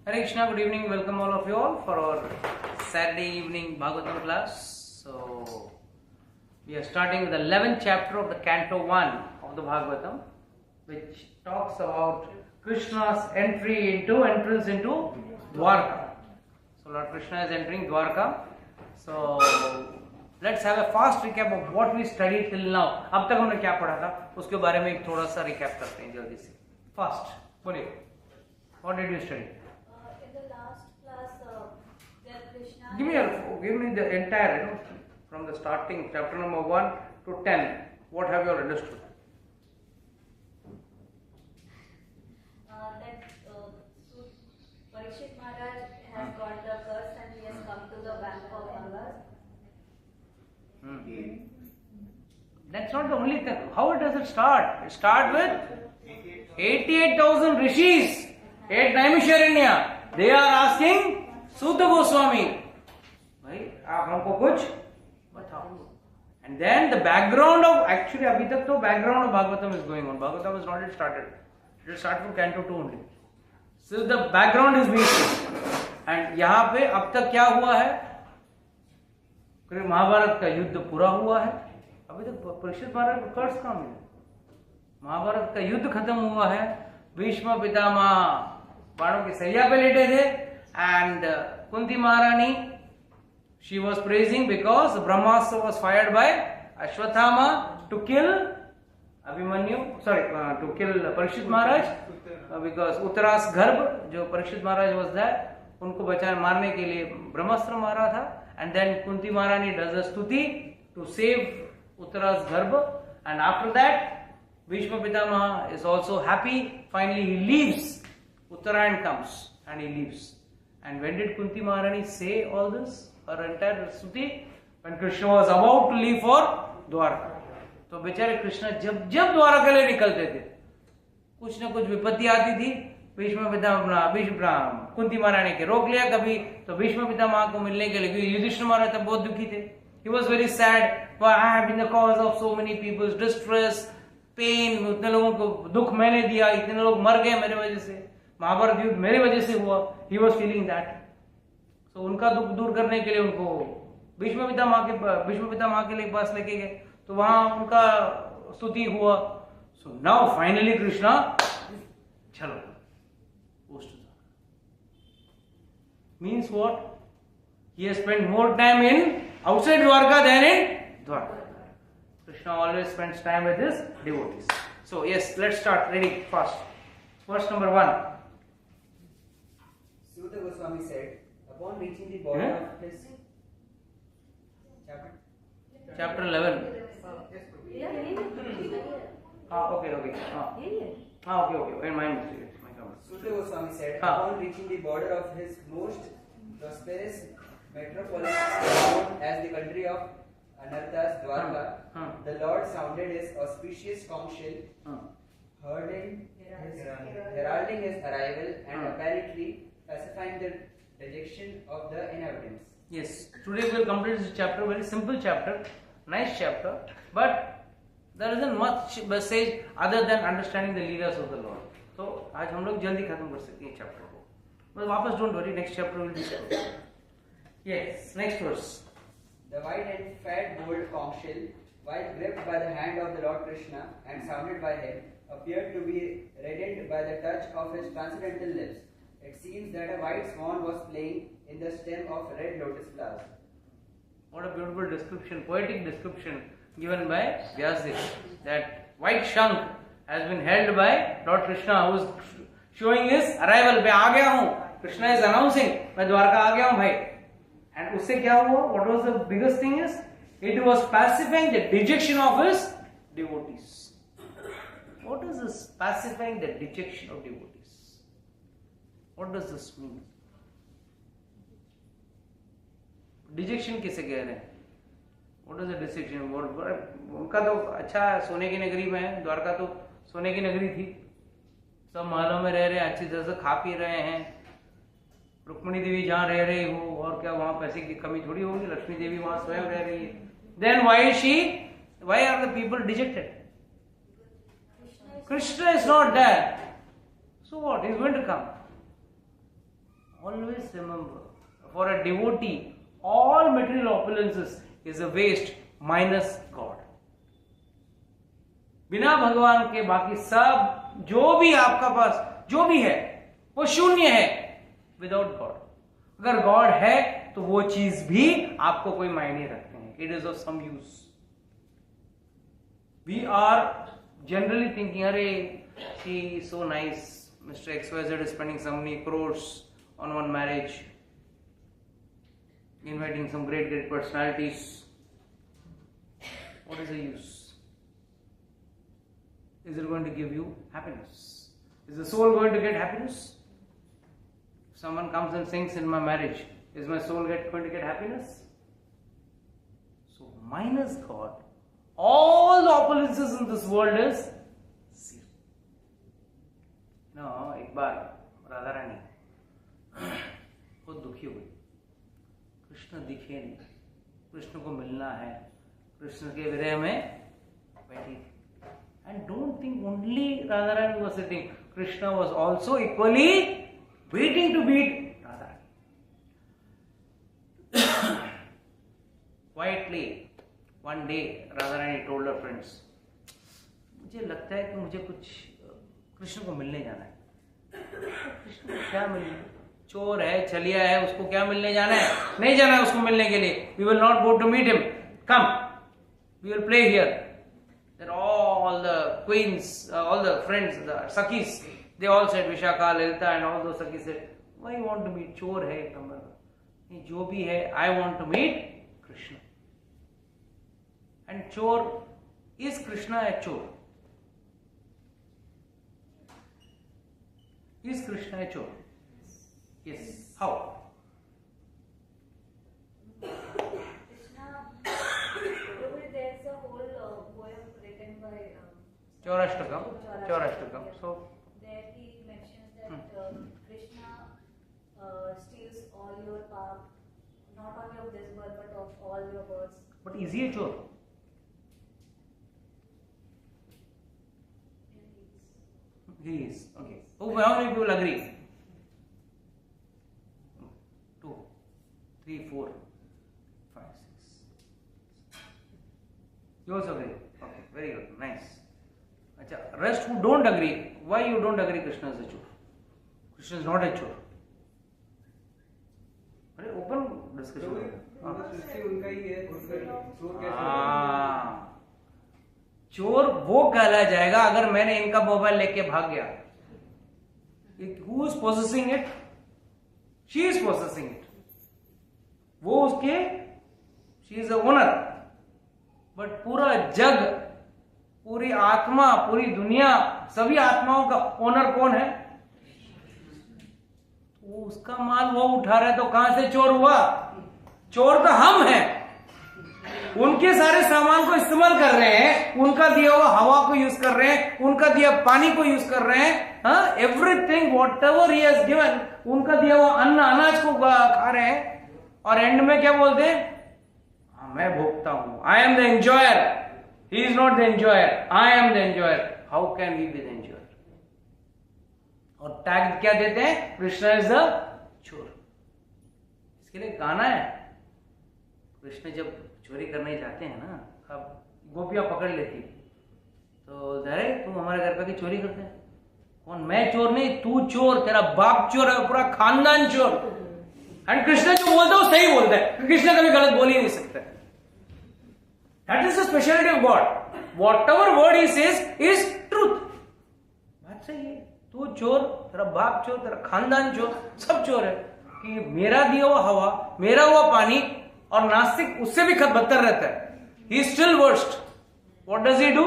Hare Krishna, good evening, welcome all of you all for our Saturday evening Bhagavatam class. So, we are starting with the 11th chapter of the Canto 1 of the Bhagavatam, which talks about Krishna's entrance into Dwarka. So, Lord Krishna is entering Dwarka. So, let's have a fast recap of what we studied till now. अब तक हमने क्या पढ़ा था उसके बारे में एक थोड़ा सा recap करते हैं जल्दी से. Fast, बोलिए. What did you study? In the last class, that Krishna. Give me the entire, from the starting, chapter number 1 to 10. What have you all understood? That Parikshit Maharaj has got the curse and he has come to the bank of Gangas. That's not the only thing. How does it start? It starts with 88,000 rishis. 8 Naimisharanya. They are asking Sutta Goswami, भाई आप हमको कुछ बताओ. And then the background of, actually अभी तक तो background of Bhagavatam is going on. Bhagavatam is not yet started. It will start from Canto 2 only. So the background is being seen. And यहाँ पे अब तक क्या हुआ है? महाभारत का युद्ध पूरा हुआ है. अभी तक परीक्षित महाराज को कर्ज कहाँ मिला? महाभारत का युद्ध खत्म हुआ है. भीष्म पितामह बाणों की सैया पे लेटे थे. And Kunti Maharani, she was praising because Brahmastra was fired by Ashwathama to kill Abhimanyu, to kill Parikshit Maharaj, because Uttara's Garbh, जो Parikshit Maharaj was there, उनको बचाने मारने के लिए ब्रह्मास्त्र मारा था. And then Kunti Maharani does a stuti to save Uttara's Garbh, and after that Bhishma Pitamaha is also happy. Finally he leaves. Uttarayan comes and he leaves. And when did Kunti Maharani say all this? Her entire stuti? When Krishna was about to leave for Dwarka. तो बेचारे कृष्ण जब जब द्वारका के लिए निकलते थे कुछ न कुछ विपत्ति आती थी. भीष्म पितामह कुंती महारानी के रोक लिया कभी तो भीष्म पितामह को मिलने के लिए. युधिष्ठिर महाराज तब बहुत दुखी थे. He was very sad. I have been the cause of so many people's distress, pain. उतने लोगों को दुख मैंने दिया, इतने लोग मर गए मेरे वजह से, महाभारत युद्ध मेरे वजह से हुआ. He was feeling that. So उनका दुख दूर करने के लिए उनको भीष्म पितामह के लिए पास लेके गए. तो वहां उनका स्तुति हुआ. So now finally Krishna, चलो post means what? He has spent more time in outside Dwarka than in Dwarka. Krishna always spends time with his devotees. So yes, let's start reading fast. Verse number 1. Sutta Goswami said, upon reaching the border of his Chapter 11. Okay. Okay. Sutta Goswami said, upon reaching the border of his most prosperous metropolis known as the country of Anarthas, Dwarka, the Lord sounded his auspicious conch shell, heralding his arrival and apparently pacifying the dejection of the inhabitants. Yes, today we will complete this chapter, very simple chapter, nice chapter, but there isn't much message other than understanding the leaders of the Lord. तो आज हम लोग जल्दी खत्म कर सकते हैं chapter को. बस वापस don't worry, next chapter will be good. Yes, next verse. The white and fat gold conch shell, while gripped by the hand of the Lord Krishna and sounded by him, appeared to be reddened by the touch of his transcendental lips. It seems that a white swan was playing in the stem of red lotus flowers. What a beautiful description, poetic description given by Vyasadeva. That white shank has been held by Lord Krishna, who is showing his arrival. मैं आ गया हूँ. Krishna is announcing, मैं द्वारका आ गया हूँ भाई. And उससे क्या हुआ? What was the biggest thing is? It was pacifying the dejection of his devotees. What is this pacifying the dejection of devotees? What does this mean? Dejection किसे कह रहे हैं? What is the dejection? उनका तो अच्छा सोने की नगरी में है. द्वारका तो सोने की नगरी थी. सब महलों में रह रहे हैं, अच्छी तरह से खा पी रहे हैं. रुक्मिणी देवी जहाँ रह रही हो और क्या वहाँ पैसे की कमी थोड़ी होगी. लक्ष्मी देवी वहाँ स्वयं रह रही है. Then why are the people dejected? Krishna is not there. So what? He is going to come. Always remember, for a devotee, all material opulences is a waste minus God. बिना भगवान के बाकी सब जो भी आपका पास जो भी है वो शून्य है विदाउट गॉड. अगर गॉड है तो वो चीज भी आपको कोई मायने रखते हैं. It is of some use. We are generally thinking, अरे she is so nice, mister XYZ is spending so many crores on one marriage, inviting some great personalities. What is the use? Is it going to give you happiness? Is the soul going to get happiness? If someone comes and sings in my marriage, is my soul going to get happiness? So minus God, all the opulences in this world is zero. No, एक बार राधा रानी बहुत दुखी हो गई. कृष्ण दिखे नहीं, कृष्ण को मिलना है, कृष्ण के विरह में बैठी थी. And don't think only Radharani was sitting. Krishna was also equally waiting to meet Radharani. Quietly, one day Radharani told her friends, मुझे लगता है कि मुझे कुछ कृष्ण को मिलने जाना है. कृष्ण को क्या मिलने? चोर है, छलिया है, उसको क्या मिलने जाना है? नहीं जाना है उसको मिलने के लिए. We will not go to meet him. Come, we will play here. Then all the queens, all the friends, the Sakhis, they all said, Vishakha, Lalita and all those Sakhis said, why you want to meet? Chor hai एक number का. नहीं, जो भी है, I want to meet Krishna. And chor, is Krishna a chor? Is Krishna a chor? Yes. How? There's a whole poem written by Chaurashtakam. So there he mentions that Krishna steals all your power, not only of this birth but of all your births. but is he a chor? He is. Okay. Oh, how many people agree? 2, 3, 4, 5, 6. You also agree? Okay, very good, nice. Achha, rest who don't agree, why you don't agree Krishna is a chor? Krishna is not a chor. अरे open discussion. सृष्टि उनका ही है, चोर कैसे? चोर वो कहला जाएगा अगर मैंने इनका मोबाइल लेके भाग गया. Who is possessing it? She is possessing it. वो उसके, she is the owner. But पूरा जग, पूरी आत्मा, पूरी दुनिया, सभी आत्माओं का ओनर कौन है? वो उसका माल वो उठा रहा है, तो कहां से चोर हुआ? चोर तो हम हैं. उनके सारे सामान को इस्तेमाल कर रहे हैं, उनका दिया हुआ हवा को यूज कर रहे हैं, उनका दिया पानी को यूज कर रहे हैं. Everything what ever he has given, उनका दिया हुआ अन्न अनाज को खा रहे हैं. और एंड में क्या बोलते हैं? मैं भोगता हूं. I am the enjoyer. He is not the enjoyer, I am the enjoyer. How can we be the enjoyer? और टैग क्या देते हैं? कृष्ण इज द चोर. इसके लिए गाना है. कृष्ण जब चोरी करने जाते हैं ना, अब गोपियां पकड़ लेती, तो अरे तुम हमारे घर पे की चोरी करते हैं. कौन? मैं चोर नहीं, तू चोर, तेरा बाप चोर है, पूरा खानदान चोर. एंड कृष्ण जो बोलता है वो सही बोलता है. कृष्ण कभी गलत बोल ही नहीं सकता. That is the speciality of God. What ever word he says is truth. बात सही है. तू चोर, तेरा बाप चोर, तेरा खानदान चोर, सब चोर है. कि मेरा दिया हुआ हवा, मेरा हुआ पानी, और नास्तिक उससे भी बदतर रहता है. He is still worst. What does he do?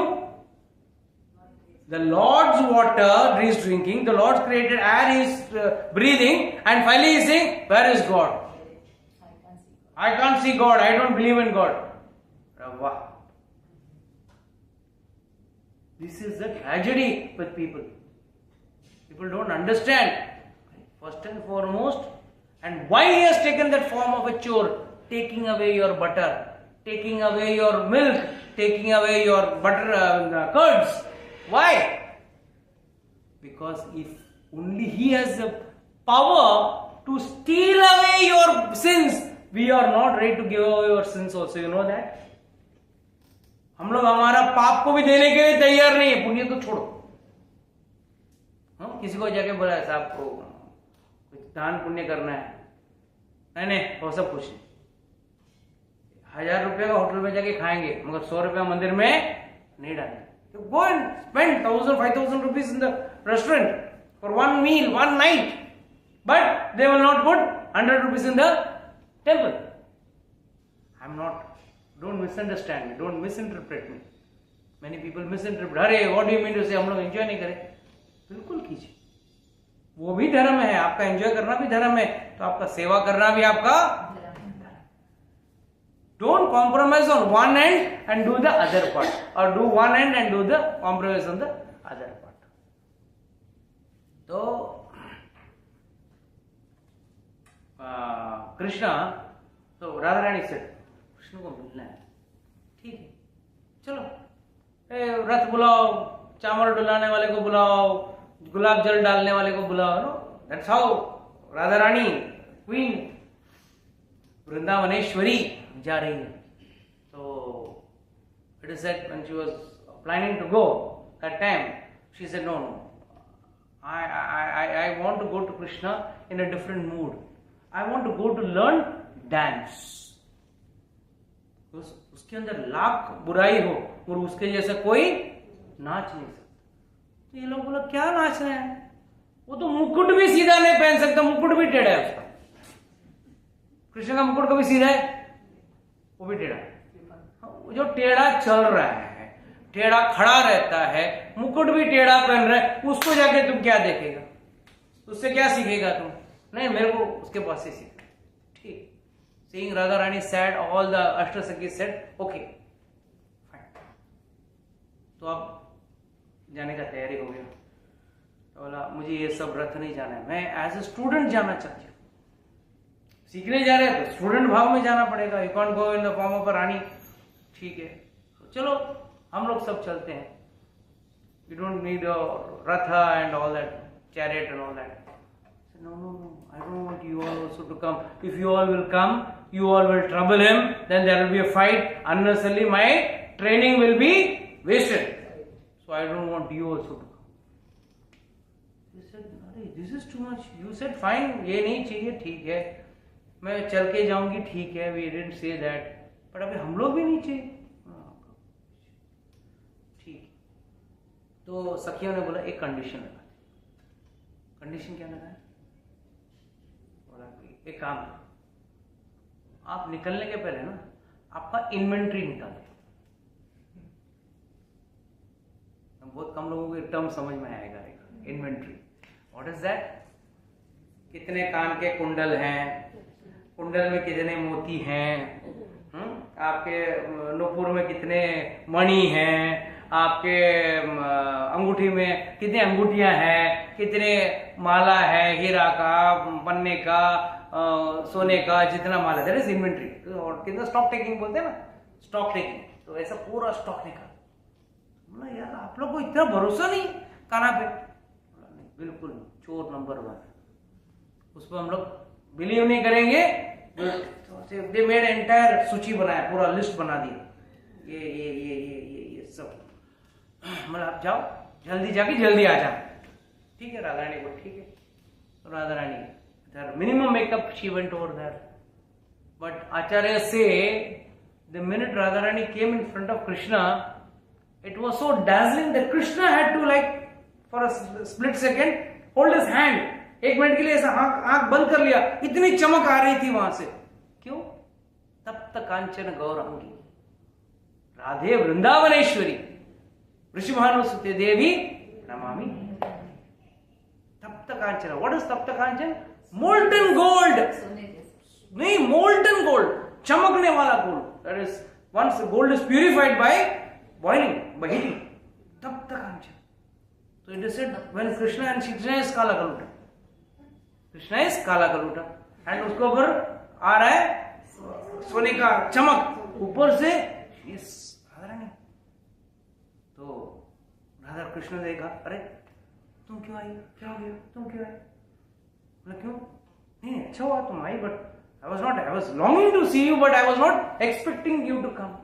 The Lord's water he is drinking, the Lord's created air he is breathing, and finally he is saying, where is God? I can't see God, I don't believe in God. Wow. This is the tragedy with people. People don't understand, first and foremost, and why he has taken that form of a chore, taking away your butter, taking away your milk, taking away your butter, curds. Why? Because if only he has the power to steal away your sins. We are not ready to give away your sins also. You know that? हम लोग हमारा पाप को भी देने के लिए तैयार नहीं है, पुण्य तो छोड़ो। हाँ, किसी को जाके बोला साहब को कुछ दान पुण्य करना है, नहीं वो सब कुछ नहीं। 1000 रुपये का होटल में जाके खाएंगे, मगर 100 रुपया मंदिर में नहीं डालेंगे। Go and spend 1000-5000 rupees in the restaurant for one meal, one night, but they will not put 100 rupees in the temple. I'm not. Don't misunderstand me. Don't misinterpret me. Many people misinterpret. अरे what do you mean to say? हम लोग enjoy नहीं करें? बिल्कुल कीजिए, वो भी धर्म है। आपका एंजॉय करना भी धर्म है, तो आपका सेवा करना भी आपका। Don't compromise on one end and do the other part, or do one end and do the compromise on the other part. तो कृष्णा, तो राधा रानी से कृष्ण को मिलना है, ठीक है, चलो रथ बुलाओ, चावल डुलाने वाले को बुलाओ, गुलाब जल डालने वाले को बुलाओ। No, that's how Radha Rani queen Vrindavaneshwari जा रही है। तो it is said when she was planning to go that time she said no, I want to go to Krishna in a different mood. I want to go to learn dance. उसके अंदर लाख बुराई हो और उसके जैसा कोई नाच नहीं सकता। तो ये लोग बोला क्या नाच रहे हैं, वो तो मुकुट भी सीधा नहीं पहन सकता, मुकुट भी टेढ़ा है उसका। कृष्ण का मुकुट कभी सीधा है, वो भी टेढ़ा है। जो टेढ़ा चल रहा है, टेढ़ा खड़ा रहता है, मुकुट भी टेढ़ा पहन रहा है, उसको जाके तुम क्या देखेगा, उससे क्या सीखेगा तुम? नहीं, मेरे को उसके पास से सीखना। ठीक। Seeing Radha Rani said, all the Ashtasakhi said, okay, fine. तो अब जाने का तैयारी हो गया। तो बोला मुझे ये सब रथ नहीं जाना है, मैं एज ए स्टूडेंट जाना चाहती हूँ। सीखने जा रहे हैं तो स्टूडेंट भाव में जाना पड़ेगा। You can't go in the form of a rani. ठीक है, तो चलो हम लोग सब चलते हैं। You don't need rath and all that, chariot and all that. No, I don't want you all also to come. If you all will come, you all will trouble him, then there will be a fight. Unnecessarily my training will be wasted. So I don't want you also to come. He said, this is too much. You said fine, ये नहीं चाहिए, ठीक है, मैं चल के जाऊंगी, ठीक है, we didn't say that. But अभी हम लोग भी नहीं चाहिए। ठीक। तो सखियों ने बोला एक कंडीशन लगा। कंडीशन क्या लगा है? एक काम, आप निकलने के पहले ना आपका इन्वेंट्री निकालें। बहुत कम लोगों को टर्म समझ में आएगा इन्वेंट्री। What is that? कितने कान के कुंडल हैं, कुंडल में कितने मोती हैं, आपके नूपुर में कितने मणि हैं, आपके अंगूठी में कितनी अंगूठियां हैं, कितने माला है, हीरा का, पन्ने का, सोने का, जितना माल है, दैट इज इन्वेंट्री। और कितना स्टॉक टेकिंग बोलते हैं ना, स्टॉक टेकिंग। तो ऐसा पूरा स्टॉक निकाल। बोला यार आप लोग को इतना भरोसा नहीं काना पे? नहीं, बिल्कुल चोर नंबर 1। उस पर हम लोग बिलीव नहीं करेंगे। दे मेड एंटायर सूची बनाया, पूरा लिस्ट बना दिया, ये सब। मतलब आप जाओ, जल्दी जाके जल्दी आ जाओ। ठीक है, राधा रानी को ठीक है। तो Radha Rani minimum makeup she went over there, but Acharya say the minute Radharani came in front of Krishna, it was so dazzling that Krishna had to, like, for a split second hold his hand। एक minute के लिए ऐसा आंख बंद कर लिया, इतनी चमक आ रही थी वहां से। क्यों? तप्त कांचन गौरांगी राधे वृंदावनेश्वरी वृषभानुसुते देवी नमामि। तप्त कांचन, what is tapt kanchan? Molten gold. नहीं, मोल्टन गोल्ड, चमकने वाला gold. That is once gold is purified by boiling, by heating. Tapt kanchan. तो it is said when Krishna and Krishna is kala kaluta, Krishna is kala कलूटा, and उसके ऊपर आ रहा है सोने का चमक ऊपर से। राधा रानी। तो राधा कृष्ण ने देखा, अरे तुम क्यों आई, क्या हो गया, तुम क्यों आए? क्यों? नहीं अच्छा हुआ तुम आई, but I was longing to see you, but I was not expecting you to come.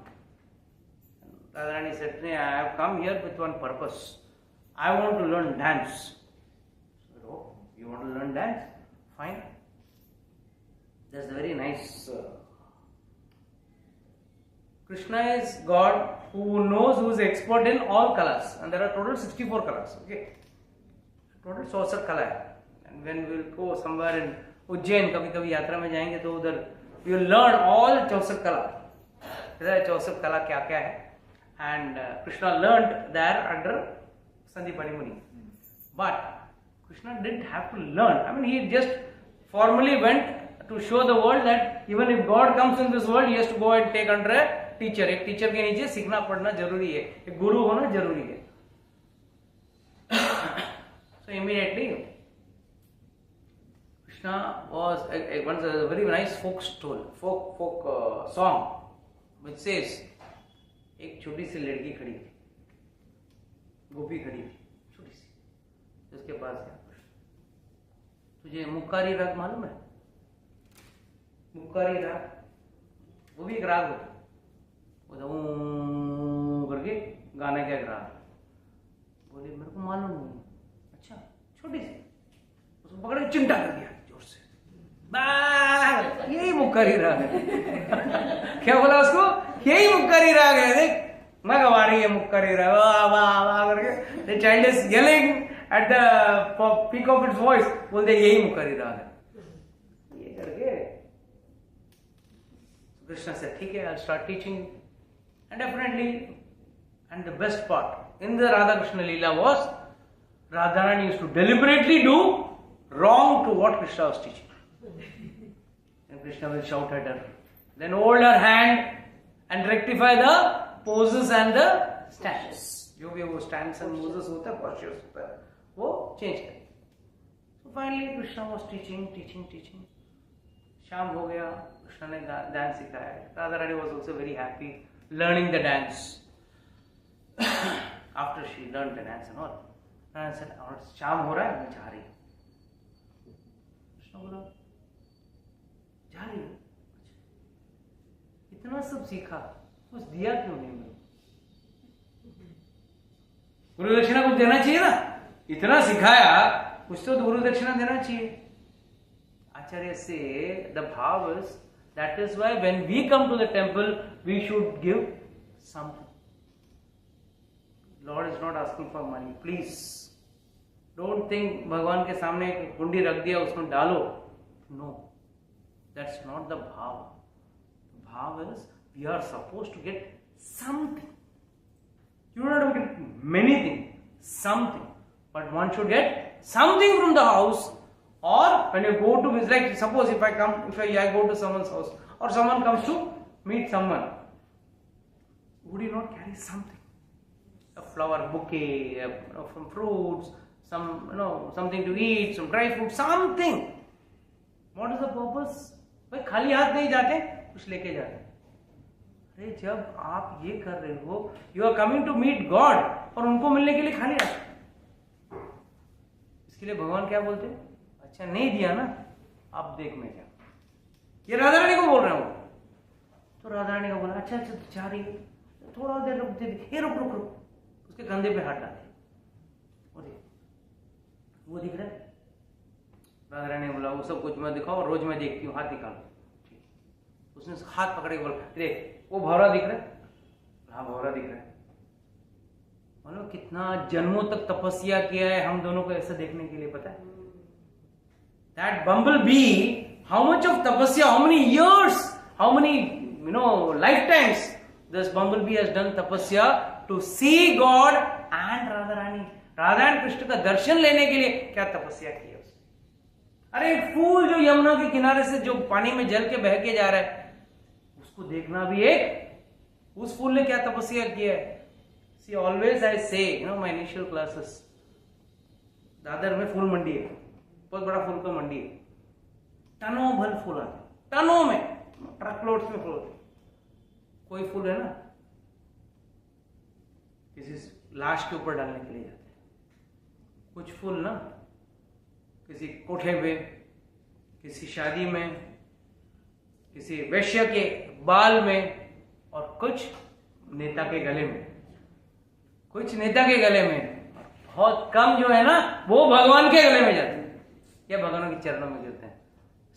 Radharani said, I have come here with one purpose. I want to learn dance. I said, oh, you want to learn dance? Fine. That's very nice. Krishna is God who knows, who is expert in all colors, and there are total 64 colors. Okay, total 64 color है. And when we will go somewhere in Ujjain, कभी-कभी यात्रा में जाएंगे तो उधर we will learn all 64 color. इधर 64 कला क्या-क्या है. And Krishna learned there under Sandipani Muni. But Krishna didn't have to learn. I mean, he just formally went to show the world that even if God comes in this world, he has to go and take under a teacher. एक teacher के नीचे सीखना पढ़ना जरूरी है, एक गुरु होना जरूरी है. So immediately Krishna was once a very nice folk song which says, एक छोटी सी लड़की खड़ी थी, गोपी खड़ी थी छोटी सी, उसके पास गया. तुझे मुक्कारी राग मालूम है? मुक्कारी राग वो भी एक राग होता है, करके गाने का एक राग. बोले मेरे को मालूम नहीं. अच्छा, छोटी सी, उसको पकड़ के चिमटा कर दिया जोर से. यही मुक्कारी राग है. क्या बोला उसको? यही मुक्कारी राग है. देख मैं गवा रही है मुक्कारी राग, वाह वाह वाह करके. The child is yelling at the peak of its voice. बोलते यही मुक्कारी राग है. ये करके Krishna said, ठीक है, I'll start teaching. And definitely, and the best part in the Radha Krishna Leela was Radharani used to deliberately do wrong to what Krishna was teaching. And Krishna will shout at her, then hold her hand and rectify the poses and the stances. जो भी वो stands and poses होता है, postures होता है, वो change कर. So finally Krishna was teaching. शाम हो गया, कृष्ण ने डांस सिखाया. Radharani was also very happy learning the dance. After she learned the dance and all, Radharani said, और शाम हो रहा है, मैं जा रही हूँ. कृष्ण बोला, जा रही हूँ? इतना सब सीखा, कुछ दिया क्यों नहीं मुझे? गुरु दक्षिणा कुछ देना चाहिए ना. इतना सिखाया, कुछ तो गुरु दक्षिणा देना चाहिए. Acharya say the bhav is, that is why when we come to the temple, we should give something. Lord is not asking for money. Please don't think भगवान के सामने एक कुंडी रख दिया उसमें डालो. No, that's not the bhav. The bhav is we are supposed to get something. You don't have to get many things, something, but one should get something from the house. Or when you go to visit, like suppose if I go to someone's house, or someone comes to meet someone, would you not carry something? A flower bouquet, some fruits, something to eat, some dry fruit, something. What is the purpose? भाई खाली हाथ नहीं जाते, कुछ लेके जाते. अरे जब आप ये कर रहे हो, you are coming to meet God, और उनको मिलने के लिए खाली हाथ. इसके लिए भगवान क्या बोलते हैं? अच्छा नहीं दिया ना, अब देख मैं क्या. ये राधारानी को बोल रहा हूं. तो राधारानी को बोला, अच्छा तो जा रही है, थोड़ा देर रुक दे. ये रुक. उसके कंधे पे हाथ डाले. वो दिख रहा है? राधारानी ने बोला, वो सब कुछ मैं दिखाओ, रोज मैं देखती हूँ, हाथ निकालो. उसने हाथ पकड़े के बोला, देख वो भौरा दिख रहा है? हाँ भौरा दिख रहा है. मानो कितना जन्मों तक तपस्या किया है हम दोनों को ऐसा देखने के लिए. पता है that bumblebee, how much of tapasya, how many years, how many lifetimes this bumblebee has done tapasya to see God and Radharani. Radha and Krishna का दर्शन लेने के लिए क्या तपस्या की है उसने. अरे एक फूल जो यमुना के किनारे से जो पानी में जल के बह के जा रहा है, उसको देखना भी एक, उस फूल ने क्या तपस्या किया है. See, always I say, my initial classes, Dadar में फूल मंडी है, बहुत बड़ा फूल का मंडी है. टनों भर फूल आते, टनों में, ट्रक लोड्स में फूल होते. कोई फूल है ना किसी लाश के ऊपर डालने के लिए जाते हैं. कुछ फूल ना किसी कोठे पे, किसी शादी में, किसी वैश्य के बाल में, और कुछ नेता के गले में, कुछ नेता के गले में, बहुत कम जो है ना वो भगवान के गले में जाते हैं या भगवान के चरणों में गिरते हैं।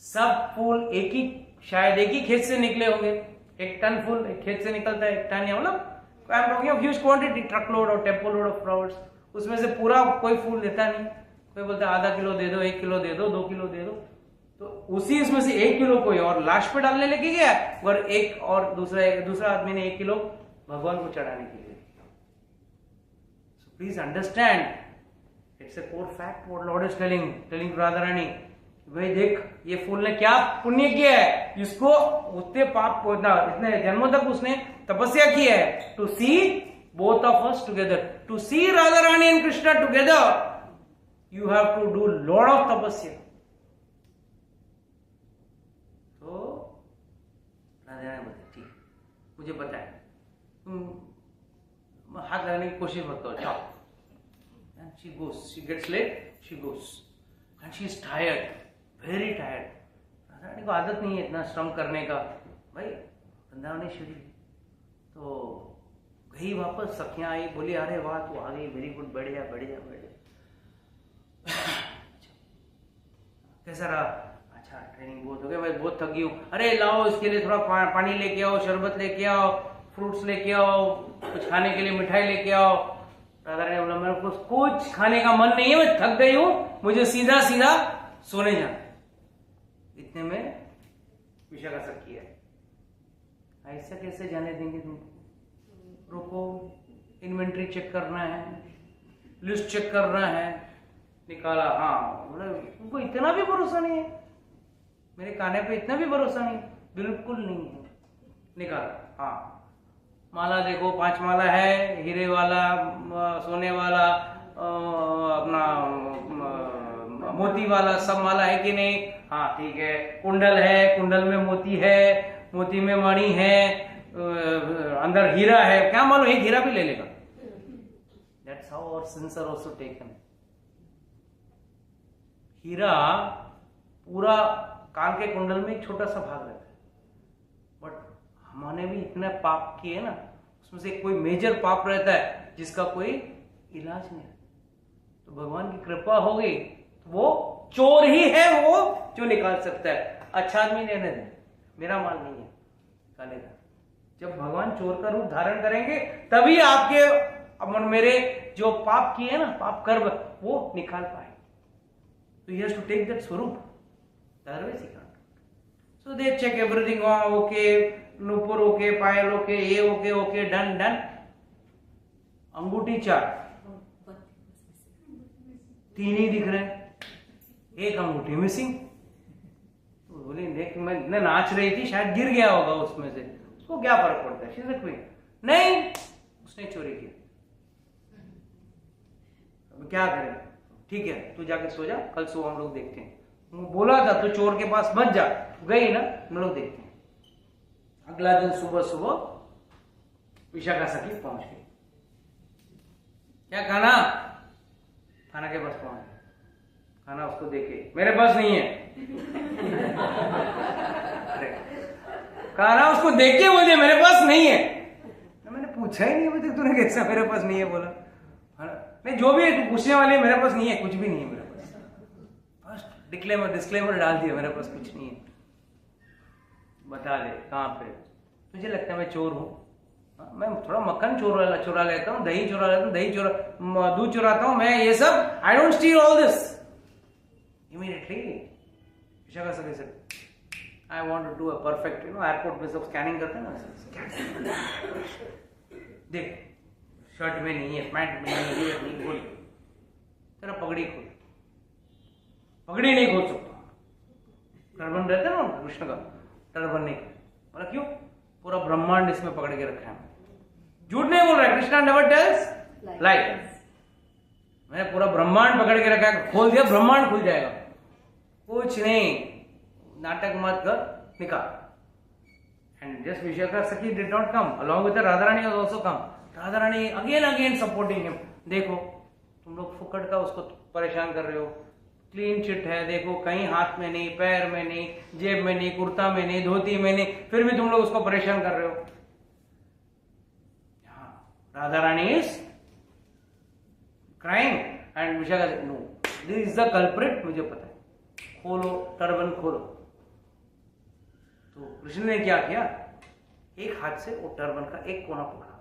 सब फूल एक ही, शायद एक ही खेत से निकले होंगे, 1 टन फूल एक खेत से निकलता है, 1 टन या मतलब I am talking of huge quantity, truckload और टेम्पो लोड ऑफ फ्लावर्स, उसमें से पूरा कोई फूल देता नहीं, कोई बोलता है आधा किलो दे दो, 1 किलो दे दो, 2 kiलो दे दो, तो उसी उसमें से 1 किलो कोई और लाश पे डालने लेके गया और एक और दूसरा आदमी ने 1 किलो भगवान को चढ़ाने के लिए। So please understand, it's a core fact what Lord is telling Radha Rani, भाई देख ये फूल ने क्या पुण्य किया है, इसको उतने पाप इतने जन्मों तक उसने तपस्या की है, to see both of us together, to see Radha Rani and Krishna together you have to do lot of तपस्या। तो राधा रानी बोलते ठीक, मुझे पता है, तुम हाथ लगाने की कोशिश मत करो, जाओ। And she goes, she gets late, she goes, and she is tired, very tired. Radha Rani को आदत नहीं है इतना श्रम करने का, भाई वृंदावनेश्वरी। तो गई वापस, सखियां आई, बोली अरे वाह तू आ गई, वेरी गुड, बढ़िया बढ़िया बढ़िया। कैसा रहा? अच्छा ट्रेनिंग बहुत हो गया, मैं बहुत थक गई हूँ, अरे लाओ इसके लिए थोड़ा पानी लेके आओ, शरबत लेके आओ, फ्रूट्स लेके आओ, कुछ खाने के लिए मिठाई लेके आओ। राधा रानी बोला मेरे को कुछ खाने का मन नहीं है, मैं थक गई हूं, मुझे सीधा सीधा सोने जाना। इतने में विशाखा सखी है, ऐसा कैसे जाने देंगे तुमको, रुको, इन्वेंट्री चेक करना है, लिस्ट चेक करना है। निकाला, हाँ, बोले तुमको इतना भी भरोसा नहीं है, मेरे खाने पे इतना भी भरोसा नहीं, बिल्कुल नहीं है। निकाला, हाँ माला देखो, 5 माला है, हीरे वाला, सोने वाला, अपना मोती वाला, सब माला है कि नहीं? हाँ ठीक है। कुंडल है, कुंडल में मोती है, मोती में मणि है, अंदर हीरा है, क्या मालूम एक हीरा भी ले लेगा। That's how our sins are also taken. हीरा पूरा कान के कुंडल में एक छोटा सा भाग रहता है, बट हमने भी इतने पाप किए ना, उसमें से कोई मेजर पाप रहता है जिसका कोई इलाज नहीं है। तो भगवान की कृपा होगी तो वो चोर ही है वो जो निकाल सकता है, अच्छा आदमी लेने दे, मेरा माल नहीं है निकालेगा। जब भगवान चोर का रूप धारण करेंगे तभी आपके अब मेरे जो पाप किए ना, पाप कर्म, वो निकाल पाए। तो he has to take that स्वरूप, otherwise he can't. So they check everything, okay, Nupur okay, Payal okay, ये ओके, ओके, डन डन। अंगूठी 4, 3 ही दिख रहे, एक अंगूठी मिसिंग। तो बोली देख, मैं नाच रही थी, शायद गिर गया होगा उसमें से, उसको क्या फर्क पड़ता है, शी इज अ क्वीन। नहीं, उसने चोरी किया, अब क्या करें? ठीक है तू जाके सो जा, कल सुबह हम लोग देखते हैं। बोला था तो चोर के पास मत जा, गई ना, हम लोग देखते हैं। अगला दिन सुबह सुबह विशाखा सखी पहुंच गई, क्या खाना? खाना के पास पहुंच गई, खाना उसको देखे, मेरे पास नहीं है। खाना उसको देख के बोले मेरे पास नहीं है। मैंने पूछा ही नहीं अभी तक, तूने कैसा मेरे पास नहीं है बोला? नहीं, जो भी है पूछने वाले, मेरे पास नहीं है, कुछ भी नहीं है मेरे पास। फर्स्ट डिस्क्लेमर डाल दिया, मेरे पास कुछ नहीं है। बता दे कहाँ पे, तुझे लगता है मैं चोर हूँ? मैं थोड़ा मक्खन चुरा लेता हूँ, दही चुरा लेता हूँ, दूध चुराता हूँ, मैं ये सब, I don't steal all this. Immediately Vishakha सखी से, I want to do a perfect, airport में सब स्कैनिंग करते हैं ना, देख शर्ट में नहीं है, पैंट में नहीं है, नहीं खोल, तेरा पगड़ी खोल। पगड़ी नहीं खोल सकता, टर्बन रहता है ना कृष्ण का, टर्बन नहीं खोल। बोला क्यों? पूरा ब्रह्मांड इसमें पकड़ के रखा है। झूठ नहीं बोल रहा है, कृष्णा नेवर टेल्स लाई। मैंने पूरा ब्रह्मांड पकड़ के रखा है, खोल दिया ब्रह्मांड खुल जाएगा। कुछ नहीं, नाटक मत कर, निकाल। एंड जस्ट विशाखा सखी did not come, along with Radha Rani was also come. Radha Rani again supporting him. देखो तुम लोग फुकट का उसको परेशान कर रहे हो, क्लीन चिट है, देखो कहीं हाथ में नहीं, पैर में नहीं, जेब में नहीं, कुर्ता में नहीं, धोती में नहीं, फिर भी तुम लोग उसको परेशान कर रहे हो। Radha Rani is crying and Vishakha no, this is the culprit, मुझे पता है, खोलो टर्बन खोलो। तो कृष्ण ने क्या किया, एक हाथ से वो टर्बन का एक कोना पकड़ा,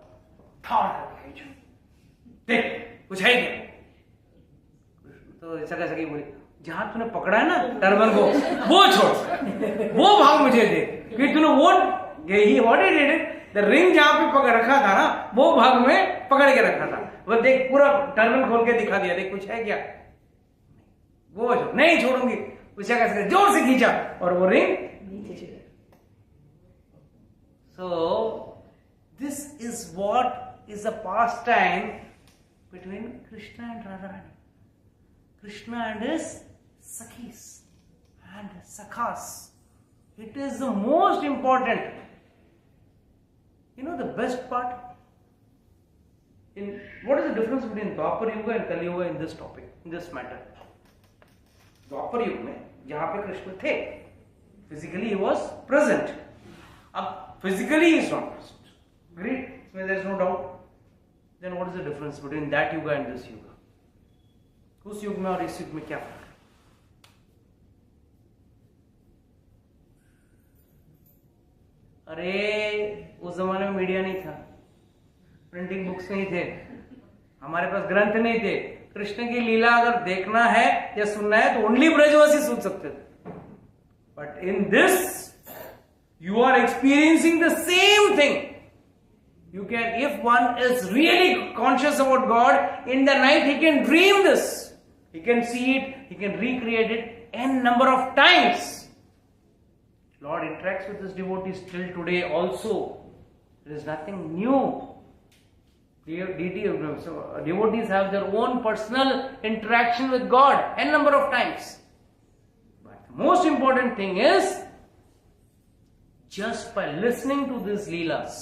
थाड़ करके खींचो, देख कुछ है क्या। तो सका सकी बोली, जहां तूने पकड़ा है ना टर्बन को, वो छोड़, वो भाग मुझे दे, कि तूने वो द रिंग जहां पे पकड़ रखा था ना, वो भाग में पकड़ के रखा था, वो देख पूरा टर्बन खोल के दिखा दिया, देख कुछ है क्या, वो नहीं छोड़ूंगी। उसे कैसे जोर से खींचा और वो रिंग नीचे। So this is what is the past time between Krishna and Radha Rani, Krishna and his sakhis and sakhas. It is the most important. You know the best part? What is the difference between Dwapar Yuga and Kali Yuga in this topic, in this matter? द्वापर युग में जहां पे कृष्ण थे, physically he was present. अब physically he is not present. Agreed? There is no doubt. Then what is the difference between that yuga and this yuga? उस युग में और इस युग में क्या फर्क है? अरे उस जमाने में मीडिया नहीं था, प्रिंटिंग बुक्स नहीं थे, हमारे पास ग्रंथ नहीं थे। कृष्ण की लीला अगर देखना है या सुनना है तो ओनली ब्रजवासी सुन सकते थे। But in this you are experiencing the same thing. You can, if one is really conscious about God, in the night he can dream this, he can see it, he can recreate it n number of times. Lord interacts with his devotees till today also. There is nothing new. Devotees have their own personal interaction with God n number of times. But the most important thing is, just by listening to these leelas,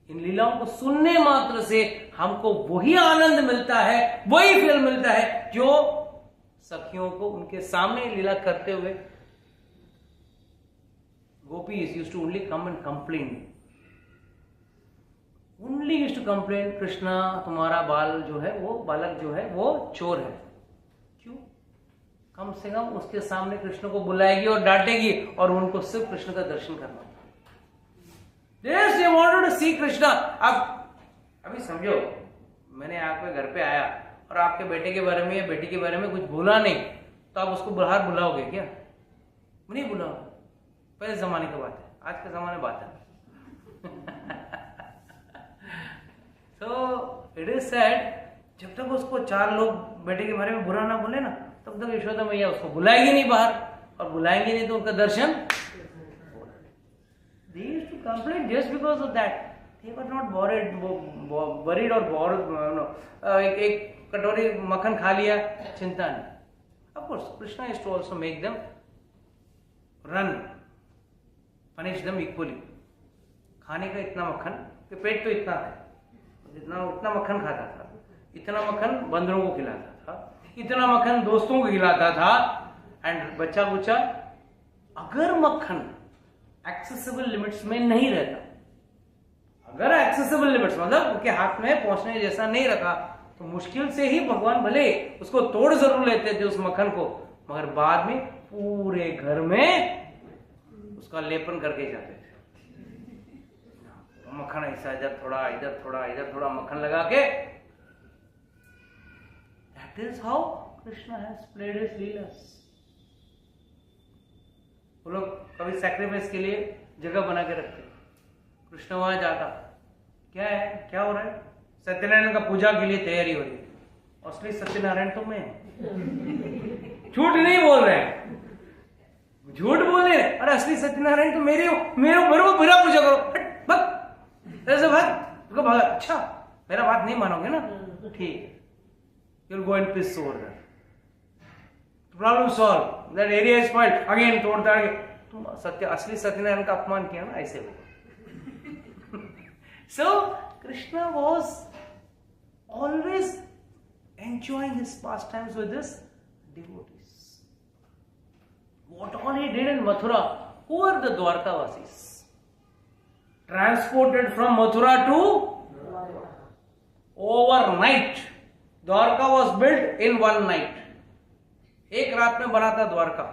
इन लीलाओं को सुनने मात्र से हमको वही आनंद मिलता है, वही फल मिलता है जो सखियों को उनके सामने लीला करते हुए gopis used to only come and complain. Only used to complain, Krishna तुम्हारा बाल जो है वो बालक जो है वो चोर है। क्यों? कम से कम उसके सामने कृष्ण को बुलाएगी और डांटेगी और उनको सिर्फ कृष्ण का दर्शन करना। Yes, they wanted to see Krishna. अब अभी समझो, मैंने आपके घर पे आया और आपके बेटे के बारे में या बेटी के बारे में कुछ बोला नहीं, तो आप उसको बाहर बुलाओगे क्या? नहीं बुलाओगे। पहले जमाने की बात है, आज के जमाने बात है। तो इट इज सैड, जब तक उसको चार लोग बेटे के बारे में बुरा ना बोले ना, तब तक यशोदा मैया उसको बुलाएगी नहीं बाहर, और बुलाएंगे नहीं तो उनका दर्शन। They used to complain just because of that. They were not worried or bored. एक कटोरी मक्खन खा लिया, चिंता नहीं। Of course, Krishna used to also make them run, punish them equally. खाने का इतना मक्खन कि पेट तो इतना है, जितना उतना मक्खन खाता था, इतना मक्खन बंदरों को खिलाता था, इतना मक्खन दोस्तों को खिलाता था, एंड बच्चा बुच्चा। अगर मक्खन एक्सेसिबल लिमिट्स में नहीं रहता, अगर एक्सेसिबल लिमिट्स मतलब उनके हाथ में पहुंचने जैसा नहीं रखा, तो मुश्किल से ही भगवान भले उसको तोड़ जरूर लेते थे उस मक्खन को, मगर बाद में पूरे घर में उसका लेपन करके जाते थे। मक्खन ऐसा इधर थोड़ा इधर थोड़ा इधर थोड़ा मक्खन लगा के। That is how Krishna has played his leelas. वो लोग कभी सैक्रिफाइस के लिए जगह बना के रखते, कृष्ण वहां जाता, क्या है, क्या हो रहा है, सत्यनारायण का पूजा के लिए तैयारी हो रही है। असली सत्यनारायण तो मैं, झूठ नहीं बोल रहे हैं, झूठ बोल रहे हैं, अरे असली सत्यनारायण तो मेरे को बुरा पूजा करो, ऐसे भाग, अच्छा मेरा बात नहीं मानोगे ना, ठीक, you'll go and piss over there. Problem solved. That area is spoiled. Again तोड़ता है, तुम असली सत्यनारायण का अपमान किया ना, ऐसे हो। So Krishna was always enjoying his pastimes with his devotees. he did in Mathura. Who were the Dwarkavasis? Transported from Mathura to overnight. Dwarka was built in one night. एक रात में बना था Dwarka.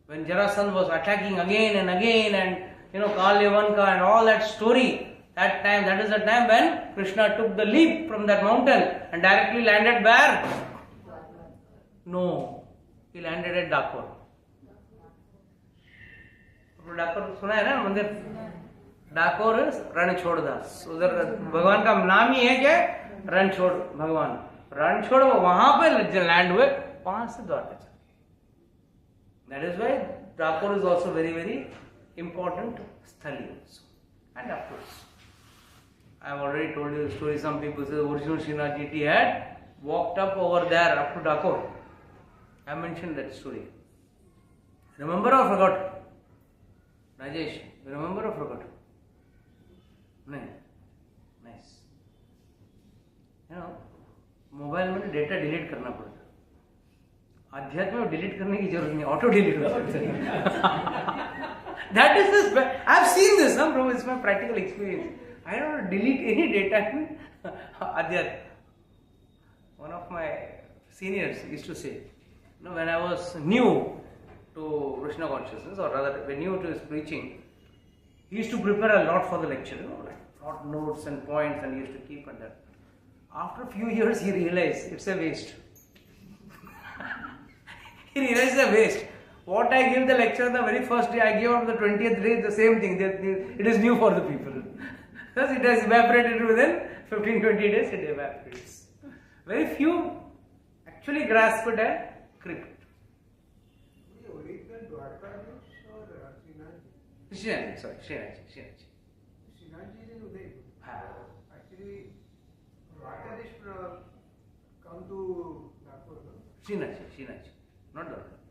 When Jarasandha was attacking again and again, and Kalayavanka and all that story, that is the time when Krishna took the leap from that mountain and directly landed where? No, he landed at Dakor. Dakor सुना है ना मंदिर? डाकोर रणछोड़दास. उधर भगवान का नाम ही है क्या? रणछोड़ भगवान. रणछोड़ वहां पे लैंड हुए, वहां से द्वारका चले. That is why Dakor is also very very important sthali also. And of course, I have already told you the story. Some people say the original Srinath Ji had walked up over there up to Dakor. I mentioned that story. Remember or forgot? Rajesh, you remember or forgot? No. Nice. Mobile में data delete करना पड़ता है. अध्यात्म में delete करने की जरूरत नहीं, ऑटो डिलीट हो सकता है. That is this. I have seen this, bro. It's my practical experience. I don't delete any data in Adhyatma. One of my seniors used to say, when I was new to Krishna consciousness, or rather when new to his preaching, he used to prepare a lot for the lecture, like lot notes and points, and he used to keep and that. After a few years, he realized it's a waste. He realized it's a waste. What I give the lecture the very first day, I give on the 20th day the same thing. It is new for the people. Because it has evaporated within 15-20 days, it evaporates. Very few actually grasp it and grip it. Srinath, sorry, Srinath. Srinath is in Udaipur. Actually, Dwarkadish come to Nagpur. Srinath, not Dwarkadish.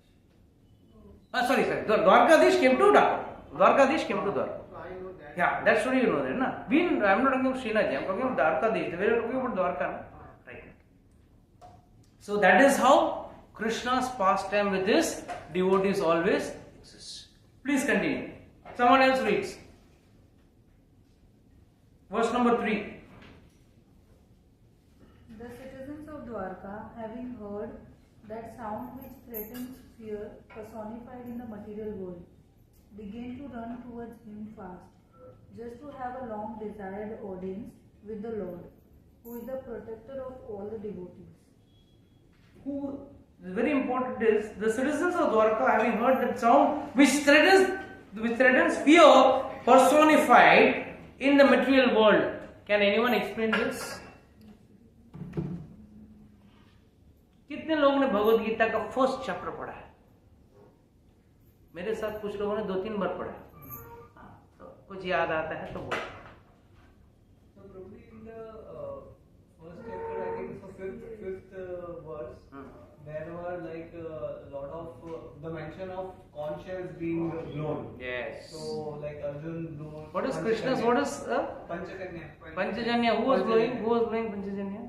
Sorry. Dwarkadish came to Dakar. Dwarkadish came to Dwarka. So I know that. Yeah, that story you know that, na? I'm not talking about Srinath, I'm talking about Dwarkadish. We are talking about Dwarka, na? Right. So that is how Krishna's pastime with his devotees always exists. Please continue. Someone else reads. Verse number 3. The citizens of Dwarka, having heard that sound which threatens fear personified in the material world, began to run towards him fast, just to have a long desired audience with the Lord, who is the protector of all the devotees. Who, very important is, the citizens of Dwarka, having heard that sound which threatens fear personified in the material world. Can anyone explain this? कितने लोगों ने भगवद गीता का first chapter पढ़ा है? मेरे साथ कुछ लोगों ने 2-3 बार पढ़ा है. तो कुछ याद आता है तो बोलो. So probably in the first chapter, I think so fifth verse, there were like a lot of the mention of conch shells being blown. Yes. So like Arjun blew. What is Krishna's? What is Panchakanya. Panchajanya? Who was blowing? Who was blowing Panchajanya?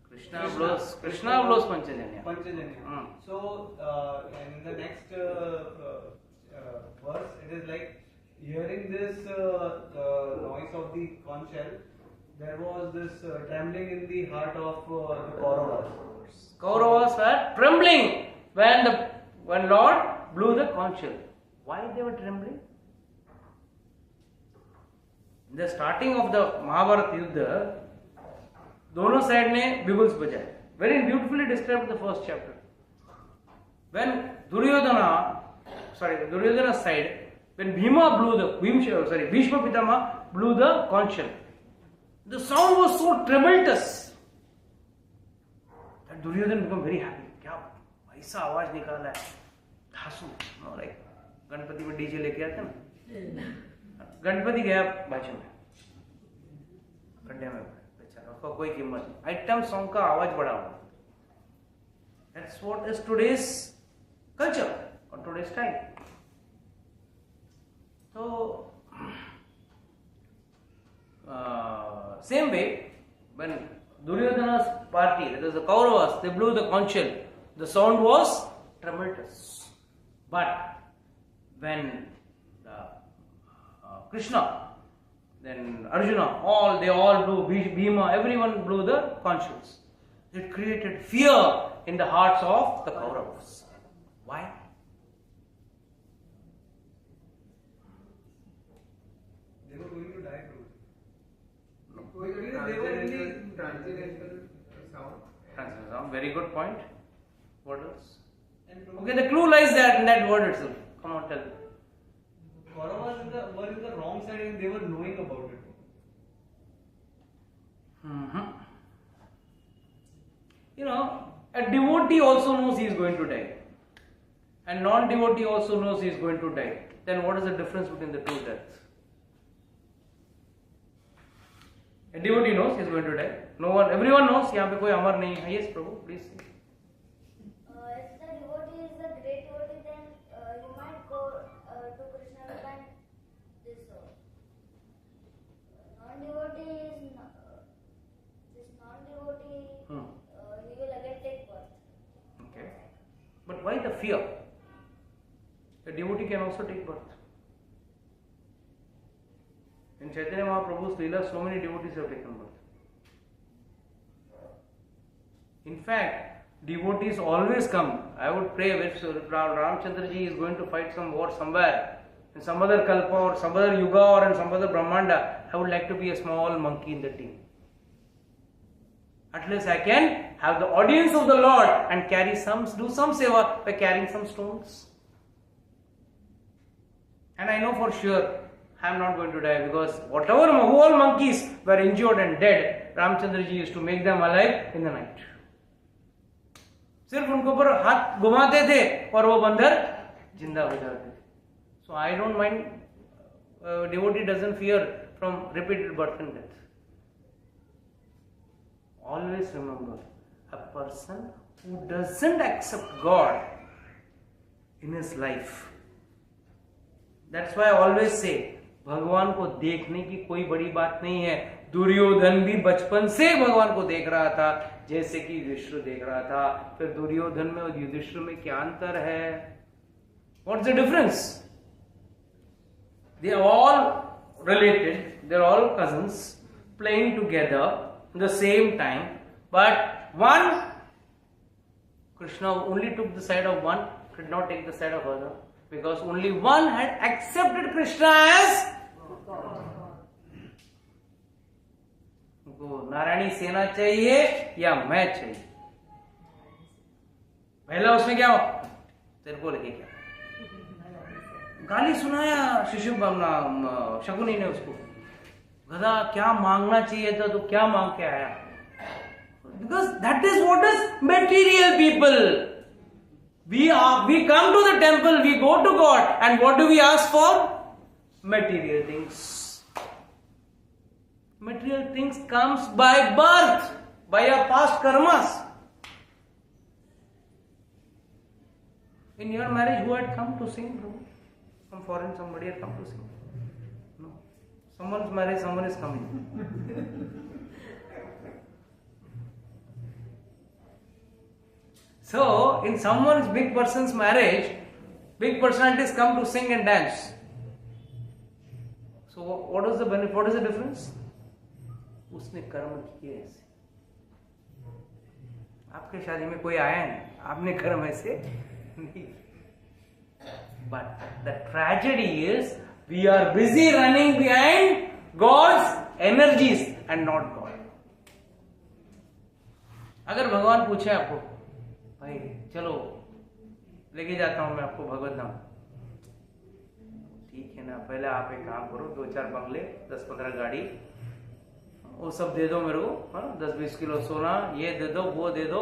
Krishna blows Panchajanya. Panchajanya. So in the next verse, it is like hearing this noise of the conch shell, there was this trembling in the heart of the Kauravas. Kauravas were trembling when Lord blew the conch shell. Why they were trembling? In the starting of the Mahabharata Yuddha, दोनों side ने बिगुल्स बजाए. Very beautifully described in the first chapter. When Duryodhana's side, when Bhishma Pitama blew the conch shell, the sound was so tremendous that Duryodhana became very happy. क्या ऐसा आवाज निकाला है, धासु, like Ganpati में DJ लेके आते ना. गणपति गया बाजू में, गड्ढे में, उसका कोई कीमत नहीं. आइटम सॉन्ग का आवाज बढ़ा हुआ. That's what is today's culture or today's time. So, same way, when Duryodhana's party, that is the Kauravas, they blew the conch shell, the sound was tremendous. But when Krishna, then Arjuna, they all blew, Bhima, everyone blew the conch shells. It created fear in the hearts of the Kauravas. Why? They were going to die, bro. कोई They were in the transcendental sound. Transcendental. Very good point. What else? And Okay, the clue lies there in that word itself. Come on, tell me. Kauravas were in the wrong side and they were knowing about it. You know, a devotee also knows he is going to die. And non-devotee also knows he is going to die. Then what is the difference between the two deaths? A devotee knows he is going to die. No one, everyone knows. यहाँ पे कोई अमर नहीं है. Yes, Prabhu, please. If the devotee is a great devotee, then you might go to Krishna and this non-devotee is this non-devotee. He will again take birth. Okay. But why the fear? A devotee can also take birth. In Chaitanya Mahaprabhu's Leela, so many devotees have taken birth. In fact, devotees always come. I would pray if Ramchandraji is going to fight some war somewhere, in some other kalpa or some other yuga or in some other brahmanda, I would like to be a small monkey in the team. At least I can have the audience of the Lord and do some seva by carrying some stones. And I know for sure I am not going to die, because whatever all monkeys were injured and dead, Ramchandraji used to make them alive in the night. सिर्फ उनको पर हाथ घुमाते थे और वो बंदर जिंदा हो जाते थे. So I don't mind. Devotee doesn't fear from repeated birth and death. Always remember, a person who doesn't accept God in his life. That's why I always say, भगवान को देखने की कोई बड़ी बात नहीं है. दुर्योधन भी बचपन से भगवान को देख रहा था, जैसे कि युधिष्ठिर देख रहा था. फिर दुर्योधन में और युधिष्ठिर में क्या अंतर है? What's the difference? They are all related, they are all cousins, playing together at the same time, but one, Krishna only took the side of one, did not take the side of other, because only one had accepted Krishna as उनको नारायणी सेना चाहिए या मैं चाहिए. पहला उसने क्या तेरे को लगे क्या गाली सुनाया शकुनी ने उसको, गधा क्या मांगना चाहिए था तो क्या मांग के आया. Because that is what is material people. We come to the temple, we go to God, and what do we ask for? Material things. Material things comes by birth, by our past karmas. In your marriage, who had come to sing, bro? Some foreign somebody had come to sing. No. Someone's marriage, someone is coming. So, in someone's big person's marriage, big personalities come to sing and dance. So, what is the benefit? What is the difference? उसने कर्म किए ऐसे. आपके शादी में कोई आया नहीं, आपने कर्म ऐसे नहीं. But the tragedy is we are busy running behind God's energies and not God. अगर भगवान पूछे आपको, भाई चलो लेके जाता हूं मैं आपको भगवत धाम, ठीक है ना, पहले आप एक काम करो, 2-4 बंगले, 10-15 गाड़ी, वो सब दे दो मेरे को, 10-20 किलो सोना, ये दे दो, वो दे दो.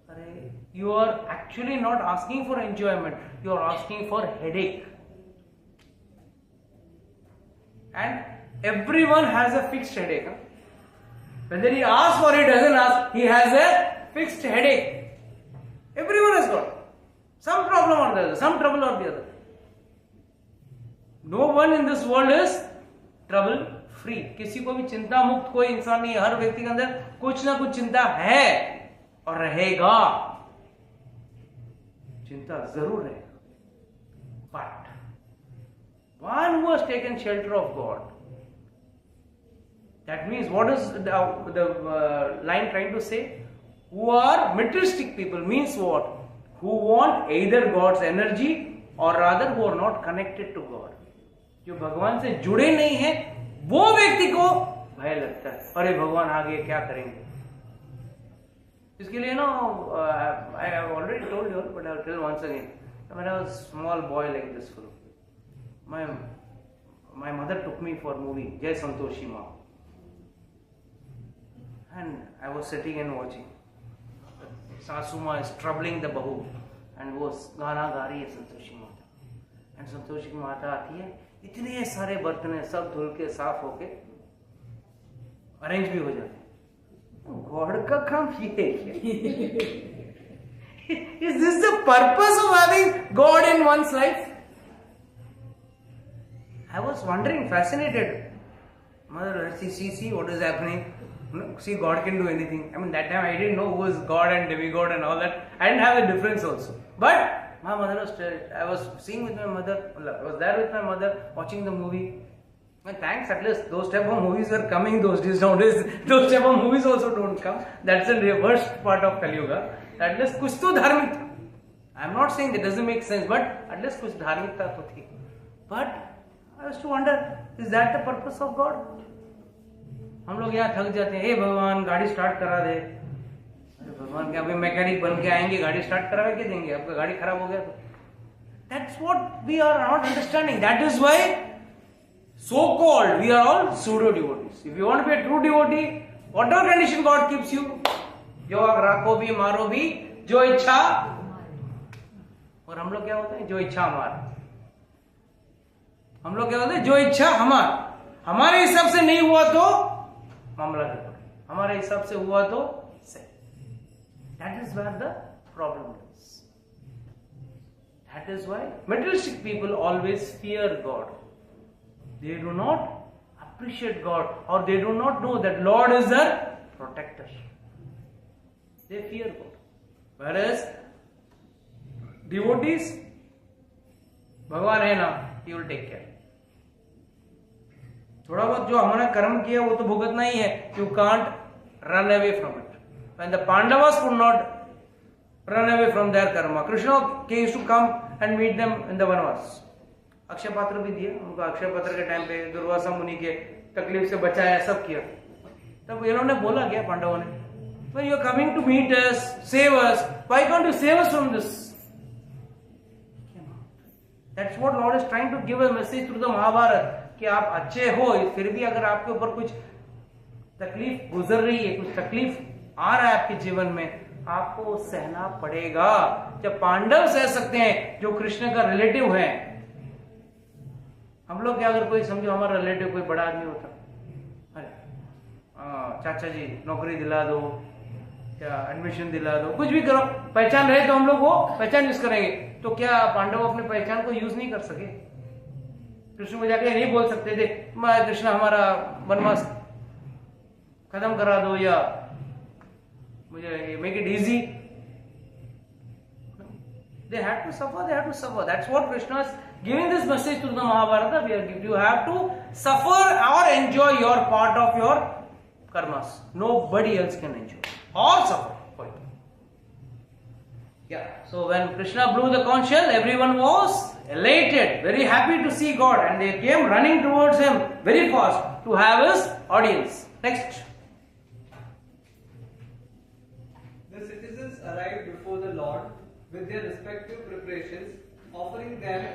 अरे you are actually not asking for enjoyment, you are asking for headache. And everyone has a fixed headache. Whether he asks or he doesn't ask, he has a fixed headache. Everyone has got some problem or the other, some trouble or the other. No one in this world is trouble free. किसी को भी चिंता मुक्त कोई इंसान नहीं है. हर व्यक्ति के अंदर कुछ ना कुछ चिंता है और रहेगा. चिंता जरूर रहेगा. But one who has taken shelter of God, that means what is the line trying to say? Who are materialistic people means what? Who want either God's energy or rather who are not connected to God. जो भगवान से जुड़े नहीं हैं, वो व्यक्ति को भय लगता है, अरे भगवान आगे क्या करेंगे. इसके लिए ना I have already told you, but I will tell once again. When I was a small boy like this fellow, my mother took me for movie Jai Santoshi Ma, and I was sitting and watching. सासू माँ is troubling the बहू, and वो गाना गा रही है Santoshi Mata, and Santoshi Mata आती है, इतने सारे बर्तन हैं, सब धुल के साफ होके अरेंज भी हो जाते हैं. गॉड का काम ये है. Is this the purpose of having God in one's life? I was wondering, fascinated. Mother, see what is happening. See, God can do anything. I mean, that time I didn't know who was God and demigod and all that. I didn't have a difference also. But my mother was, I was seeing with my mother, I was there with my mother watching the movie. And thanks, at least those type of movies were coming those days. Nowadays, those type of movies also don't come. That's the worst part of Kali Yuga. At least कुछ तो धार्मिक था. I am not saying that doesn't make sense, but at least कुछ धार्मिकता तो थी. But I used to wonder, is that the purpose of God? हम लोग यहाँ थक जाते हैं, हे भगवान गाड़ी स्टार्ट करा दे. अरे भगवान क्या, अभी मैकेनिक बन के आएंगे, गाड़ी स्टार्ट करा के देंगे, आपका गाड़ी खराब हो गया तो. That's what we are not understanding. That is why so-called we are all pseudo devotees. If you want to be a true devotee, whatever condition God keeps you, जो राखो भी मारो भी जो इच्छा, और हम लोग क्या होते हैं, जो इच्छा हमारा. हम लोग क्या होते हैं, जो इच्छा हमारा. हमारे हिसाब से नहीं हुआ तो मामला देखो, हमारे हिसाब से हुआ तो सही. That is where the problem is. That is why materialistic people always fear God. They do not appreciate God, or they do not know that Lord is their protector. They fear God. Whereas devotees, भगवान है ना, He will take care. थोड़ा बहुत जो हमारा कर्म किया वो तो भुगतना ही है. You can't run away from it. When the Pandavas could not run away from their karma, Krishna used to come and meet them in the Vanvas. Akshay पात्र भी दिया उनको. अक्षय पात्र के टाइम पे दुर्वासा मुनि के तकलीफ से बचाया, सब किया. तब इन्होंने बोला क्या पांडवों ने, when you are coming to meet us, save us, why can't you save us from this? That's what Lord is trying to give a message through the Mahabharata, कि आप अच्छे हो, फिर भी अगर आपके ऊपर कुछ तकलीफ गुजर रही है, कुछ तकलीफ आ रहा है आपके जीवन में, आपको सहना पड़ेगा. जब पांडव सह सकते हैं जो कृष्ण का रिलेटिव है, हम लोग क्या, अगर कोई समझो हमारा रिलेटिव कोई बड़ा आदमी होता, अरे चाचा जी नौकरी दिला दो या एडमिशन दिला दो, कुछ भी करो, पहचान रहे तो हम लोग वो पहचान यूज करेंगे. तो क्या पांडव अपने पहचान को यूज नहीं कर सके? कृष्ण को जाके नहीं बोल सकते थे, कृष्ण हमारा वनवास खत्म करा दो या मुझे make it easy. They had to suffer. They had to suffer. That's what Krishna is giving this message to the Mahabharata. You have to suffer or enjoy your part of your karmas. Nobody else can enjoy or suffer for it. Yeah. So when Krishna blew the conch shell, everyone was elated, very happy to see God, and they came running towards him very fast to have his audience. Next. The citizens arrived before the Lord with their respective preparations, offering them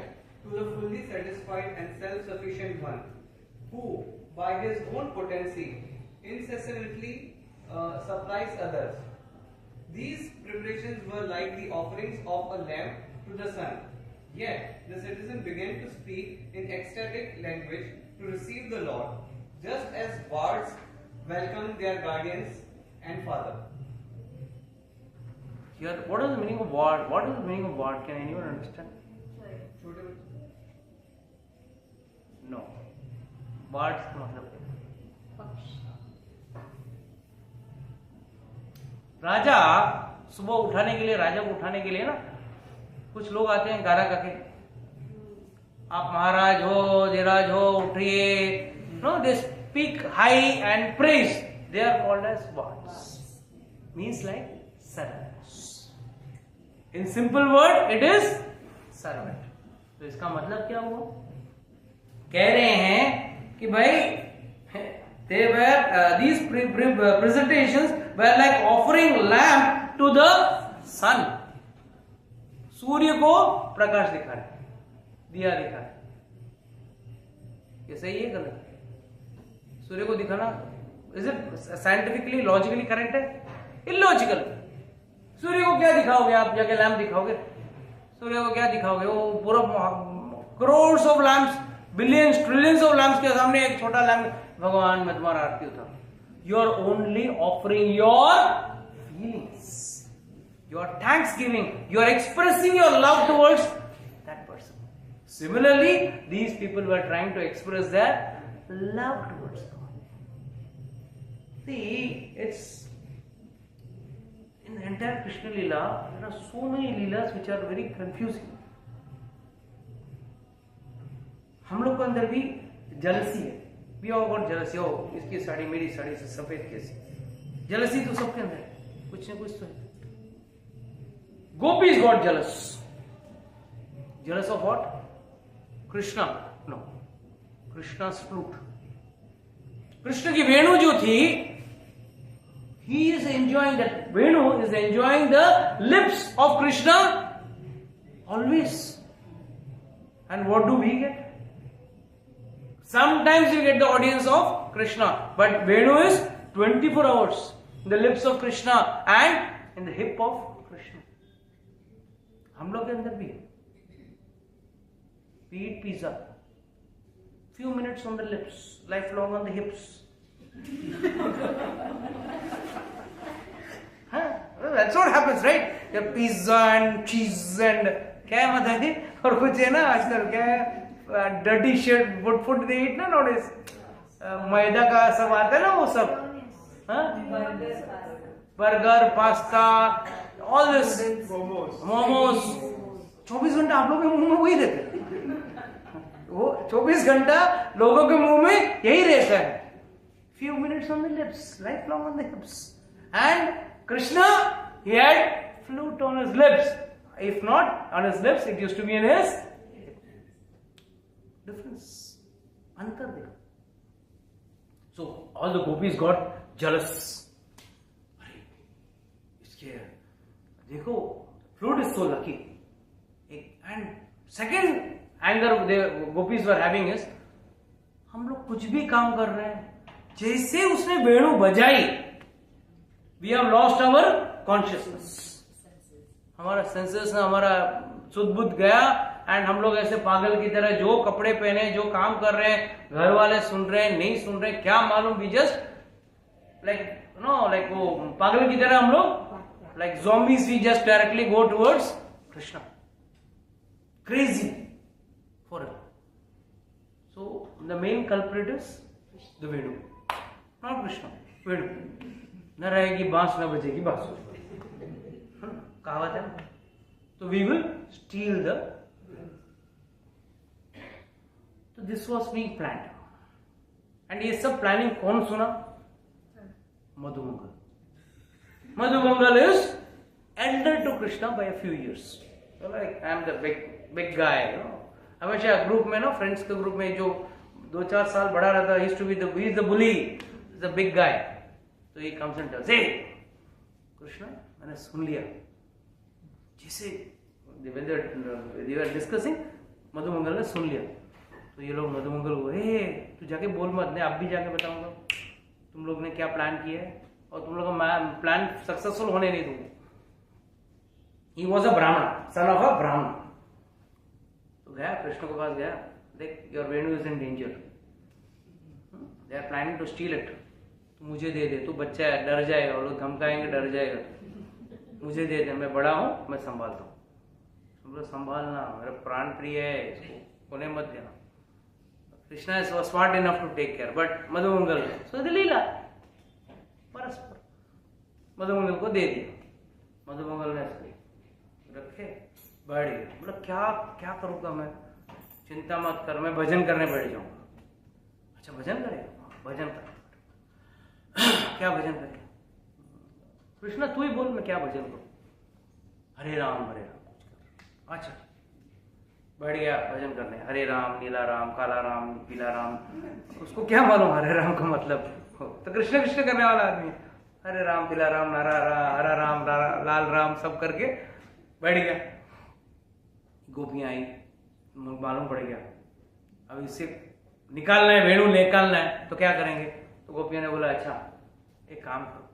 to the fully satisfied and self-sufficient one, who, by his own potency, incessantly supplies others. These preparations were like the offerings of a lamp to the sun. Yet the citizen began to speak in ecstatic language to receive the Lord, just as bards welcome their guardians and father. Here, what is the meaning of ward? What is the meaning of ward? Can anyone understand? No. Bards का मतलब राजा सुबह उठाने के लिए, राजा को उठाने के लिए ना कुछ लोग आते हैं गाना गा के, आप महाराज हो, धीराज हो, उठिए. No, they speak high and praise. They are called as gods. Means like servants. In simple word, it is servant. तो इसका मतलब क्या हुआ? कह रहे हैं कि भाई they were these presentations were like offering lamp to the sun. सूर्य को प्रकाश दिखा रहे, दिया दिखा रहे. ये सही है गलत? सूर्य को दिखाना is it scientifically logically correct है? इलॉजिकल. सूर्य को क्या दिखाओगे आप? जाके लैंप दिखाओगे? सूर्य को क्या दिखाओगे? वो पूरा crores of lamps, billions trillions of lamps के सामने एक छोटा लैंप, भगवान मैं तुम्हारा आरती उतार. You are only offering your feelings, your thanksgiving, you are expressing your love towards that person. Similarly, these people were trying to express their love towards God. See, it's in the entire Krishna Leela, there are so many Leelas which are very confusing. हम लोग के अंदर भी jealousy है. We all got jealousy. Oh, इसकी साड़ी मेरी साड़ी से सफेद कैसी? Jealousy तो सबके अंदर है, कुछ न कुछ तो है. Gopis got jealous. Jealous of what? Krishna. No, Krishna's flute. Krishna की वेणु जो थी, he is enjoying that. Venu is enjoying the lips of Krishna always. And what do we get? Sometimes we get the audience of Krishna, but Venu is 24 hours in the lips of Krishna and in the hip of Krishna. हम लोग के अंदर भी है. We eat pizza. Few minutes on the lips, lifelong on the hips. Huh? Well, that's what happens, right? The pizza and cheese and क्या है मतलब है? और कुछ है ना आजकल क्या है? Dirty shit food they eat ना nowadays. मैदा का सब आता है ना वो सब. Burger, pasta, all this. Momos. 24 घंटा आप लोग के मुंह में वही देते हैं. वो 24 घंटा लोगों के मुंह में यही रहता है. Few minutes on the lips, lifelong on the hips. And Krishna, he had flute on his lips. If not on his lips, it used to be in his difference. Antar dekho. So all the gopis got jealous. इसके देखो, flute is so lucky. And second anger the gopis were having is, हम लोग कुछ भी काम कर रहे हैं, जैसे उसने वेणु बजाई, we have lost our consciousness. हमारा सेंसेस ना, हमारा सुध बुद्ध गया. एंड हम लोग ऐसे पागल की तरह जो कपड़े पहने, जो काम कर रहे हैं, घर वाले सुन रहे हैं, नहीं सुन रहे, क्या मालूम. we just like वो पागल की तरह हम लोग like zombies, we just directly go towards Krishna. Crazy forever. So the main culprit is the Venu, not Krishna. Venu. न रहेगी बांस न बजेगी बांसुरी. कहावत है. तो we will steal the. So this was being planned. And ये सब प्लानिंग कौन सुना? Madhumangal. Madhumangal is elder to Krishna by a few years. So like I am the big guy, you know. हमेशा ग्रुप में ना, फ्रेंड्स के group में जो 2-4 साल बड़ा रहता है, he is the bully, he is the big guy. So he comes and tells, hey, Krishna, मैंने सुन लिया. जैसे when they were discussing, Madhumangal ने सुन लिया. तो ये लोग मधुमंगल को, हे तू जाके बोल मत, मैं अब भी जाके बताऊंगा तुम लोग ने क्या प्लान किया है, और तुम लोग का प्लान सक्सेसफुल होने नहीं दूंगा. He was a Brahmana, son of a Brahmana. तो गया, कृष्ण के पास गया, देख your Venu is in danger. They are planning to steal it. तू मुझे दे दे, तू बच्चा है, डर जाएगा, और लोग धमकाएंगे, डर जाएगा. मुझे दे दे, मैं बड़ा हूँ, मैं संभालता हूँ. तुम लोग संभालना, मेरा प्राण प्रिय है, इसको कोने मत देना. Krishna was smart enough to take care, but Madhumangal, so the लीला परस्पर मधुमंगल को दे दिया. मधुमंगल ने रखे, बैठ गया, बोला क्या क्या करूंगा मैं, चिंता मत कर, मैं भजन करने बैठ जाऊंगा। अच्छा भजन करेगा? भजन कर। क्या भजन करेगा? कृष्णा तू ही बोल, मैं क्या भजन करूं? हरे राम कुछ कर। अच्छा बैठ गया भजन करने, हरे राम, नीला राम, काला राम, पीला राम। उसको क्या मालूम हरे राम का मतलब? तो कृष्ण कृष्ण करने वाला आदमी, हरे राम, पीला राम, हरा राम, लाल राम सब करके बैठ गया। गोपियां आई, मालूम पड़ गया अब इससे निकालना है, वेणु निकालना है, तो क्या करेंगे? तो गोपियों ने बोला अच्छा एक काम करो,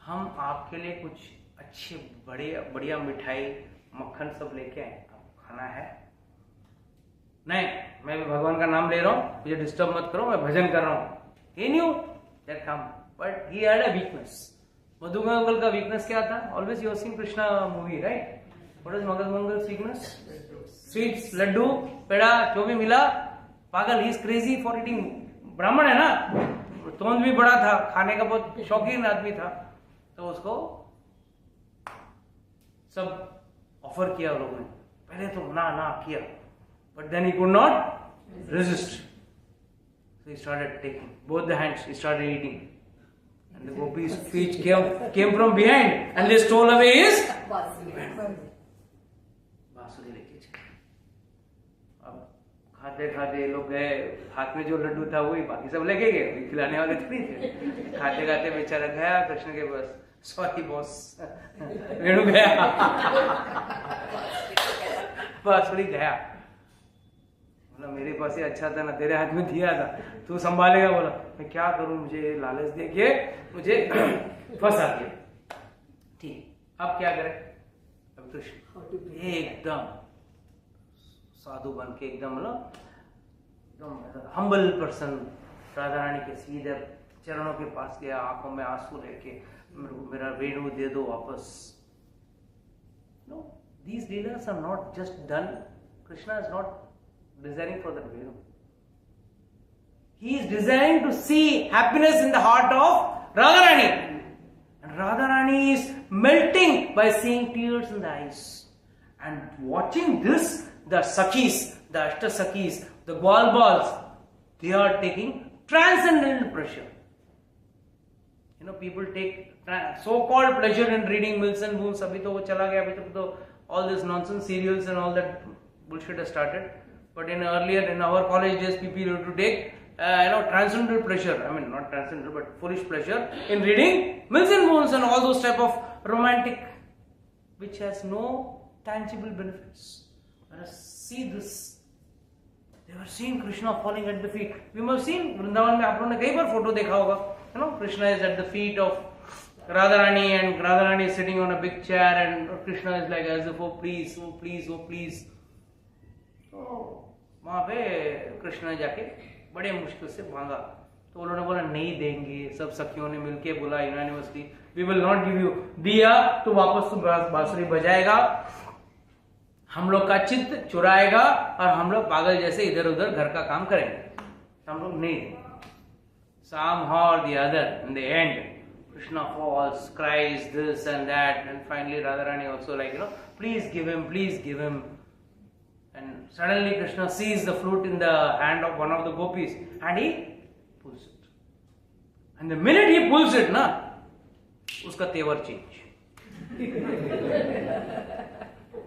हम आपके लिए कुछ अच्छे बढ़िया मिठाई मक्खन सब लेके आए, आपको खाना है? नहीं, मैं भी भगवान का नाम ले रहा हूं, मुझे डिस्टर्ब मत करो, मैं भजन कर रहा हूं। He knew that come, but he had a weakness. Madhu Mangal का वीकनेस क्या था? Always you have seen Krishna movie, right? What is Madhu Mangal's weakness? Sweets, laddu, peda, जो भी मिला पागल, he is crazy for eating. ब्राह्मण है ना, तोंद भी बड़ा था, खाने का बहुत शौकीन आदमी था, तो उसको सब ऑफर किया लोगों ने। पहले तो ना किया, but then he could not resist, so he started taking both the hands, he started eating, and the gopis feet came from behind and they stole away his बांसुरी लेके चले। अब खाते खाते लोग गए, हाथ में जो लड्डू था वही, बाकी सब लेके गए, खिलाने वाले तो नहीं थे। खाते खाते बेचारा गया कृष्ण के पास, सॉरी बॉस, वेणु गया, बांसुरी गया, बोला मेरे पास ही अच्छा था ना, तेरे हाथ में दिया था, तू संभालेगा? बोला मैं क्या करूं, मुझे लालच देके मुझे फंसा दिया। ठीक, अब क्या करें? अब कृष्ण एकदम साधु बन के, एकदम हम्बल पर्सन, राधा रानी के सीधे चरणों के पास गया, आंखों में आंसू लेके, मेरा वेणु दे दो वापस। No, these leelas are not just done. Krishna is not desiring for that Venu. He is desiring to see happiness in the heart of Radharani. And Radharani is melting by seeing tears in the eyes. And watching this, the Sakhis, the Ashta Sakhis, the Gwal Bals, they are taking transcendental pleasure. You know, people take so-called pleasure in reading Mills and Boons. Abhi to wo chala gaya, abhi to all this nonsense serials and all that bullshit has started. But in our college days, people used to take transcendental pleasure. I mean, not transcendental, but foolish pleasure in reading Mills and Boons and all those type of romantic, which has no tangible benefits. Whereas see this, they were seeing Krishna falling at the feet. We must have seen Vrindavan में आप लोगों ने कई बार photo देखा होगा, you know, Krishna is at the feet of Radharani and Radharani is sitting on a big chair and Krishna is like as if, oh please, oh please, oh please. तो वहां पे कृष्ण ने जाके बड़े मुश्किल से मांगा, तो उन्होंने बोला नहीं देंगे। सब सखियों ने मिलके बोला unanimously, we will not give you. दिया तो वापस तो बांसुरी बजाएगा, हम लोग का चित्त चुराएगा और हम लोग पागल जैसे इधर उधर घर का काम करेंगे, तो हम लोग नहीं देंगे। Somehow or the other, in the end, Krishna falls, cries this and that, and finally Radharani also like, please give him, please give him. And suddenly Krishna sees the flute in the hand of one of the gopis and he pulls it. And the minute he pulls it, uska tevar change.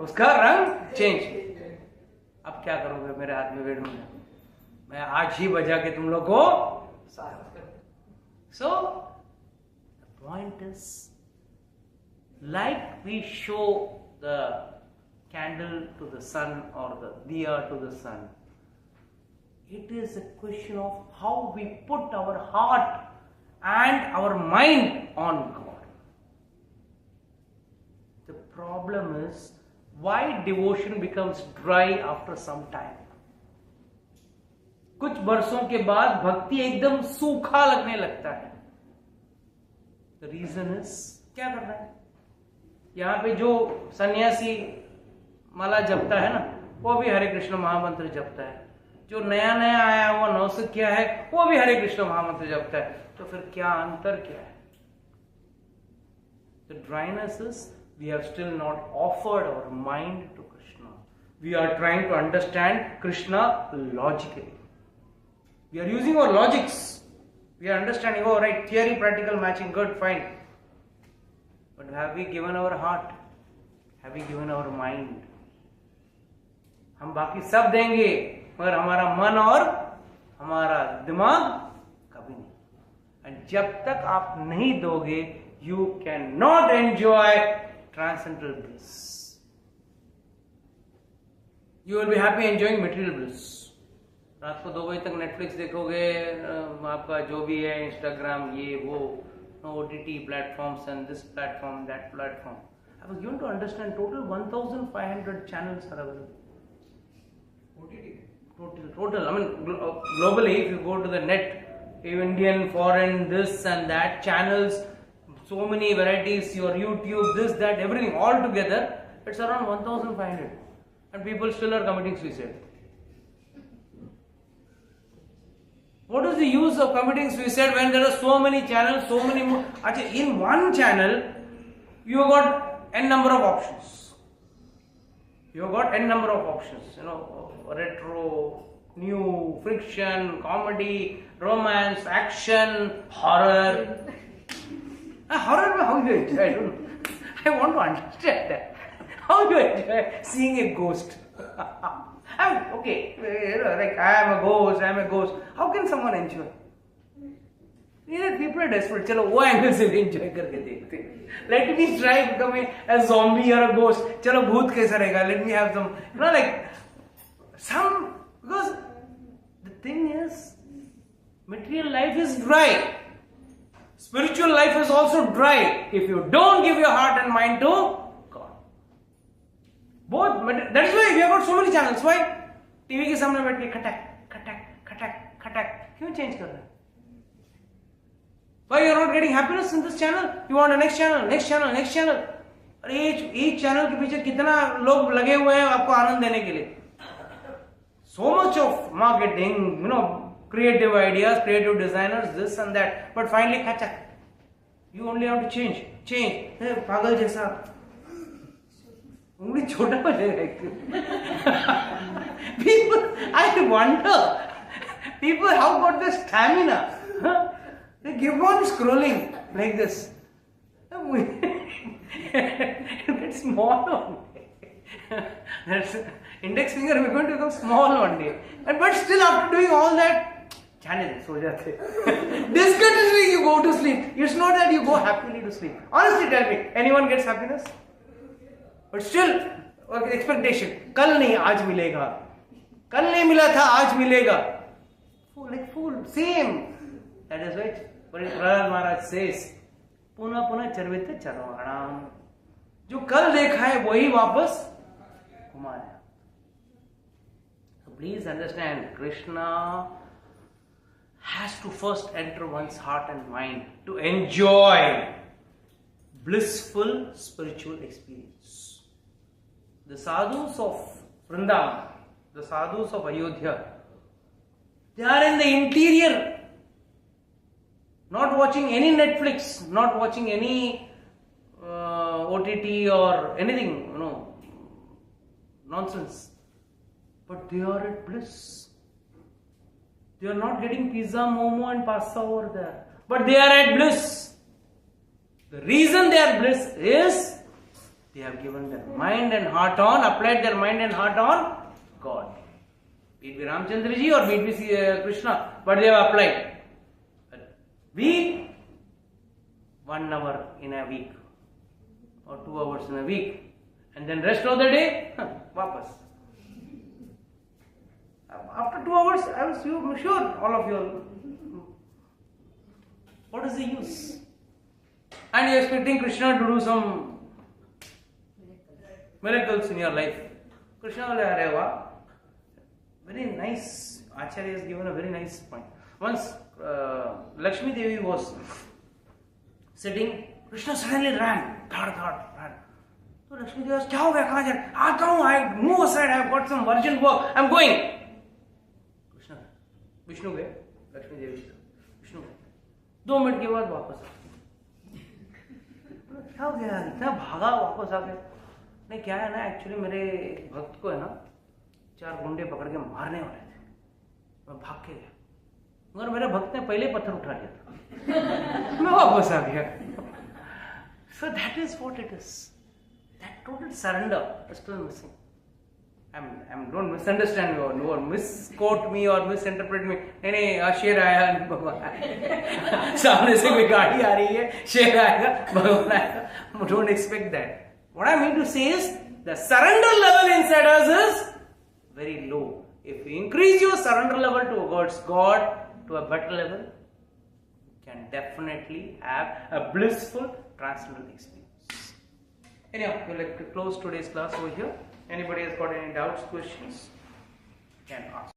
उसका रंग change. अब क्या करोगे, मेरे हाथ में वेणु है, मैं आज ही बजा के तुम लोग को साथ। So the point is, like we show the candle to the sun or the diya to the sun, it is a question of how we put our heart and our mind on God. The problem is why devotion becomes dry after some time. कुछ वर्षों के बाद भक्ति एकदम सूखा लगने लगता है। The reason is, क्या करना है? यहाँ पे जो सन्यासी माला जपता है ना, वो भी हरे कृष्ण महामंत्र जपता है। जो नया नया आया हुआ नौसिखिया है, वो भी हरे कृष्ण महामंत्र जपता है। तो फिर क्या अंतर क्या है? The dryness is we have still not offered our mind to Krishna. We are trying to understand Krishna logically. We are using our logics. We are understanding, oh right, theory, practical matching, good, fine. But have we given our heart? Have we given our mind? हम बाकी सब देंगे मगर हमारा मन और हमारा दिमाग कभी नहीं. And जब तक आप नहीं दोगे, you cannot enjoy transcendental bliss. You will be happy enjoying material bliss. रात को 2 बजे तक नेटफ्लिक्स देखोगे, आपका जो भी है इंस्टाग्राम, ये वो, OTT platforms and this platform, that platform. I was given to understand total 1,500 channels are available. OTT. Total. I mean, globally, if you go to the net, Indian, foreign, this and that, channels, so many varieties, your YouTube, this, that, everything, all together, it's around 1,500. And people still are committing suicide. What is the use of committing suicide when there are so many channels, so many more? Actually, in one channel, you have got n number of options. You have got n number of options. You know, retro, new, fiction, comedy, romance, action, horror. Horror, how do you enjoy? I don't know. I want to understand that. How do you enjoy seeing a ghost? Okay, like I am a ghost. How can someone enjoy? People are desperate. चलो वो angle से भी enjoy करके देखते हैं. Let me try becoming a zombie or a ghost. चलो भूत कैसा रहेगा? Let me have some, like some, because the thing is, material life is dry. Spiritual life is also dry if you don't give your heart and mind to God. Both, that is why we have got so many channels. Why? TV के सामने बैठ के खटक क्यों change कर रहे हैं? Why you are not getting happiness in this channel? You want a next channel. और each channel के पीछे कितना लोग लगे हुए हैं आपको आनंद देने के लिए? So much of marketing, creative ideas, creative designers, this and that. But finally, Khattak. You only have to change. पागल जैसा. उंगली छोटा हो जाएगा. People, I wonder, people have got the stamina. Huh? They give on scrolling like this. That's small one day. That's index finger we're going to become small one day. But still after doing all that, channel so jate. Discourteously you go to sleep. It's not that you go happily to sleep. Honestly tell me, anyone gets happiness? But still, expectation. कल नहीं आज मिलेगा. कल नहीं मिला था आज मिलेगा. Like fool, same. That is right. But Prahlad Maharaj says, पुनः पुनः चरवित चरवाणाम. जो कल देखा है वही वापस घुमाया. So please understand, Krishna has to first enter one's heart and mind to enjoy blissful spiritual experience. The sadhus of Vrindavan, the sadhus of Ayodhya, they are in the interior, not watching any Netflix, not watching any OTT or anything, nonsense. But they are at bliss. They are not getting pizza, momo and pasta over there. But they are at bliss. The reason they are bliss is they have given their mind and heart on, applied their mind and heart on God. Be it Ramchandra ji or be it Krishna, but they have applied. We, 1 hour in a week or 2 hours in a week, and then rest of the day, vapas. After 2 hours, I was sure all of you. What is the use? And you are expecting Krishna to do some miracles in your life. Krishna will areva. Very nice. Acharya has given a very nice point. Once Lakshmi Devi was sitting, Krishna suddenly ran. ran. So Lakshmi Devi asked, "Kya ho gaya? Kahan ja rahe? Aata hu. I move aside. I have got some urgent work. I am going." Krishna, Vishnu गए. Lakshmi Devi, Vishnu गए. 2 minute के बाद वापस. क्या हो गया? इतना भागा वापस आ गया. नहीं क्या है ना, एक्चुअली मेरे भक्त को है ना 4 गुंडे पकड़ के मारने वाले थे, मैं भाग के गया, मगर मेरे भक्त ने पहले पत्थर उठा लिया था मैं वापस आ गया. So that is what it is. That total surrender is still missing. Don't misunderstand me or misquote me or misinterpret me. नहीं शेर आया सामने से कोई गाड़ी आ रही है, शेर आएगा, भगवान आएगा. Don't expect that. What I mean to say is the surrender level inside us is very low. If you increase your surrender level towards God to a better level, you can definitely have a blissful transcendental experience. Anyhow, we would like to close today's class over here. Anybody has got any doubts, questions, can ask.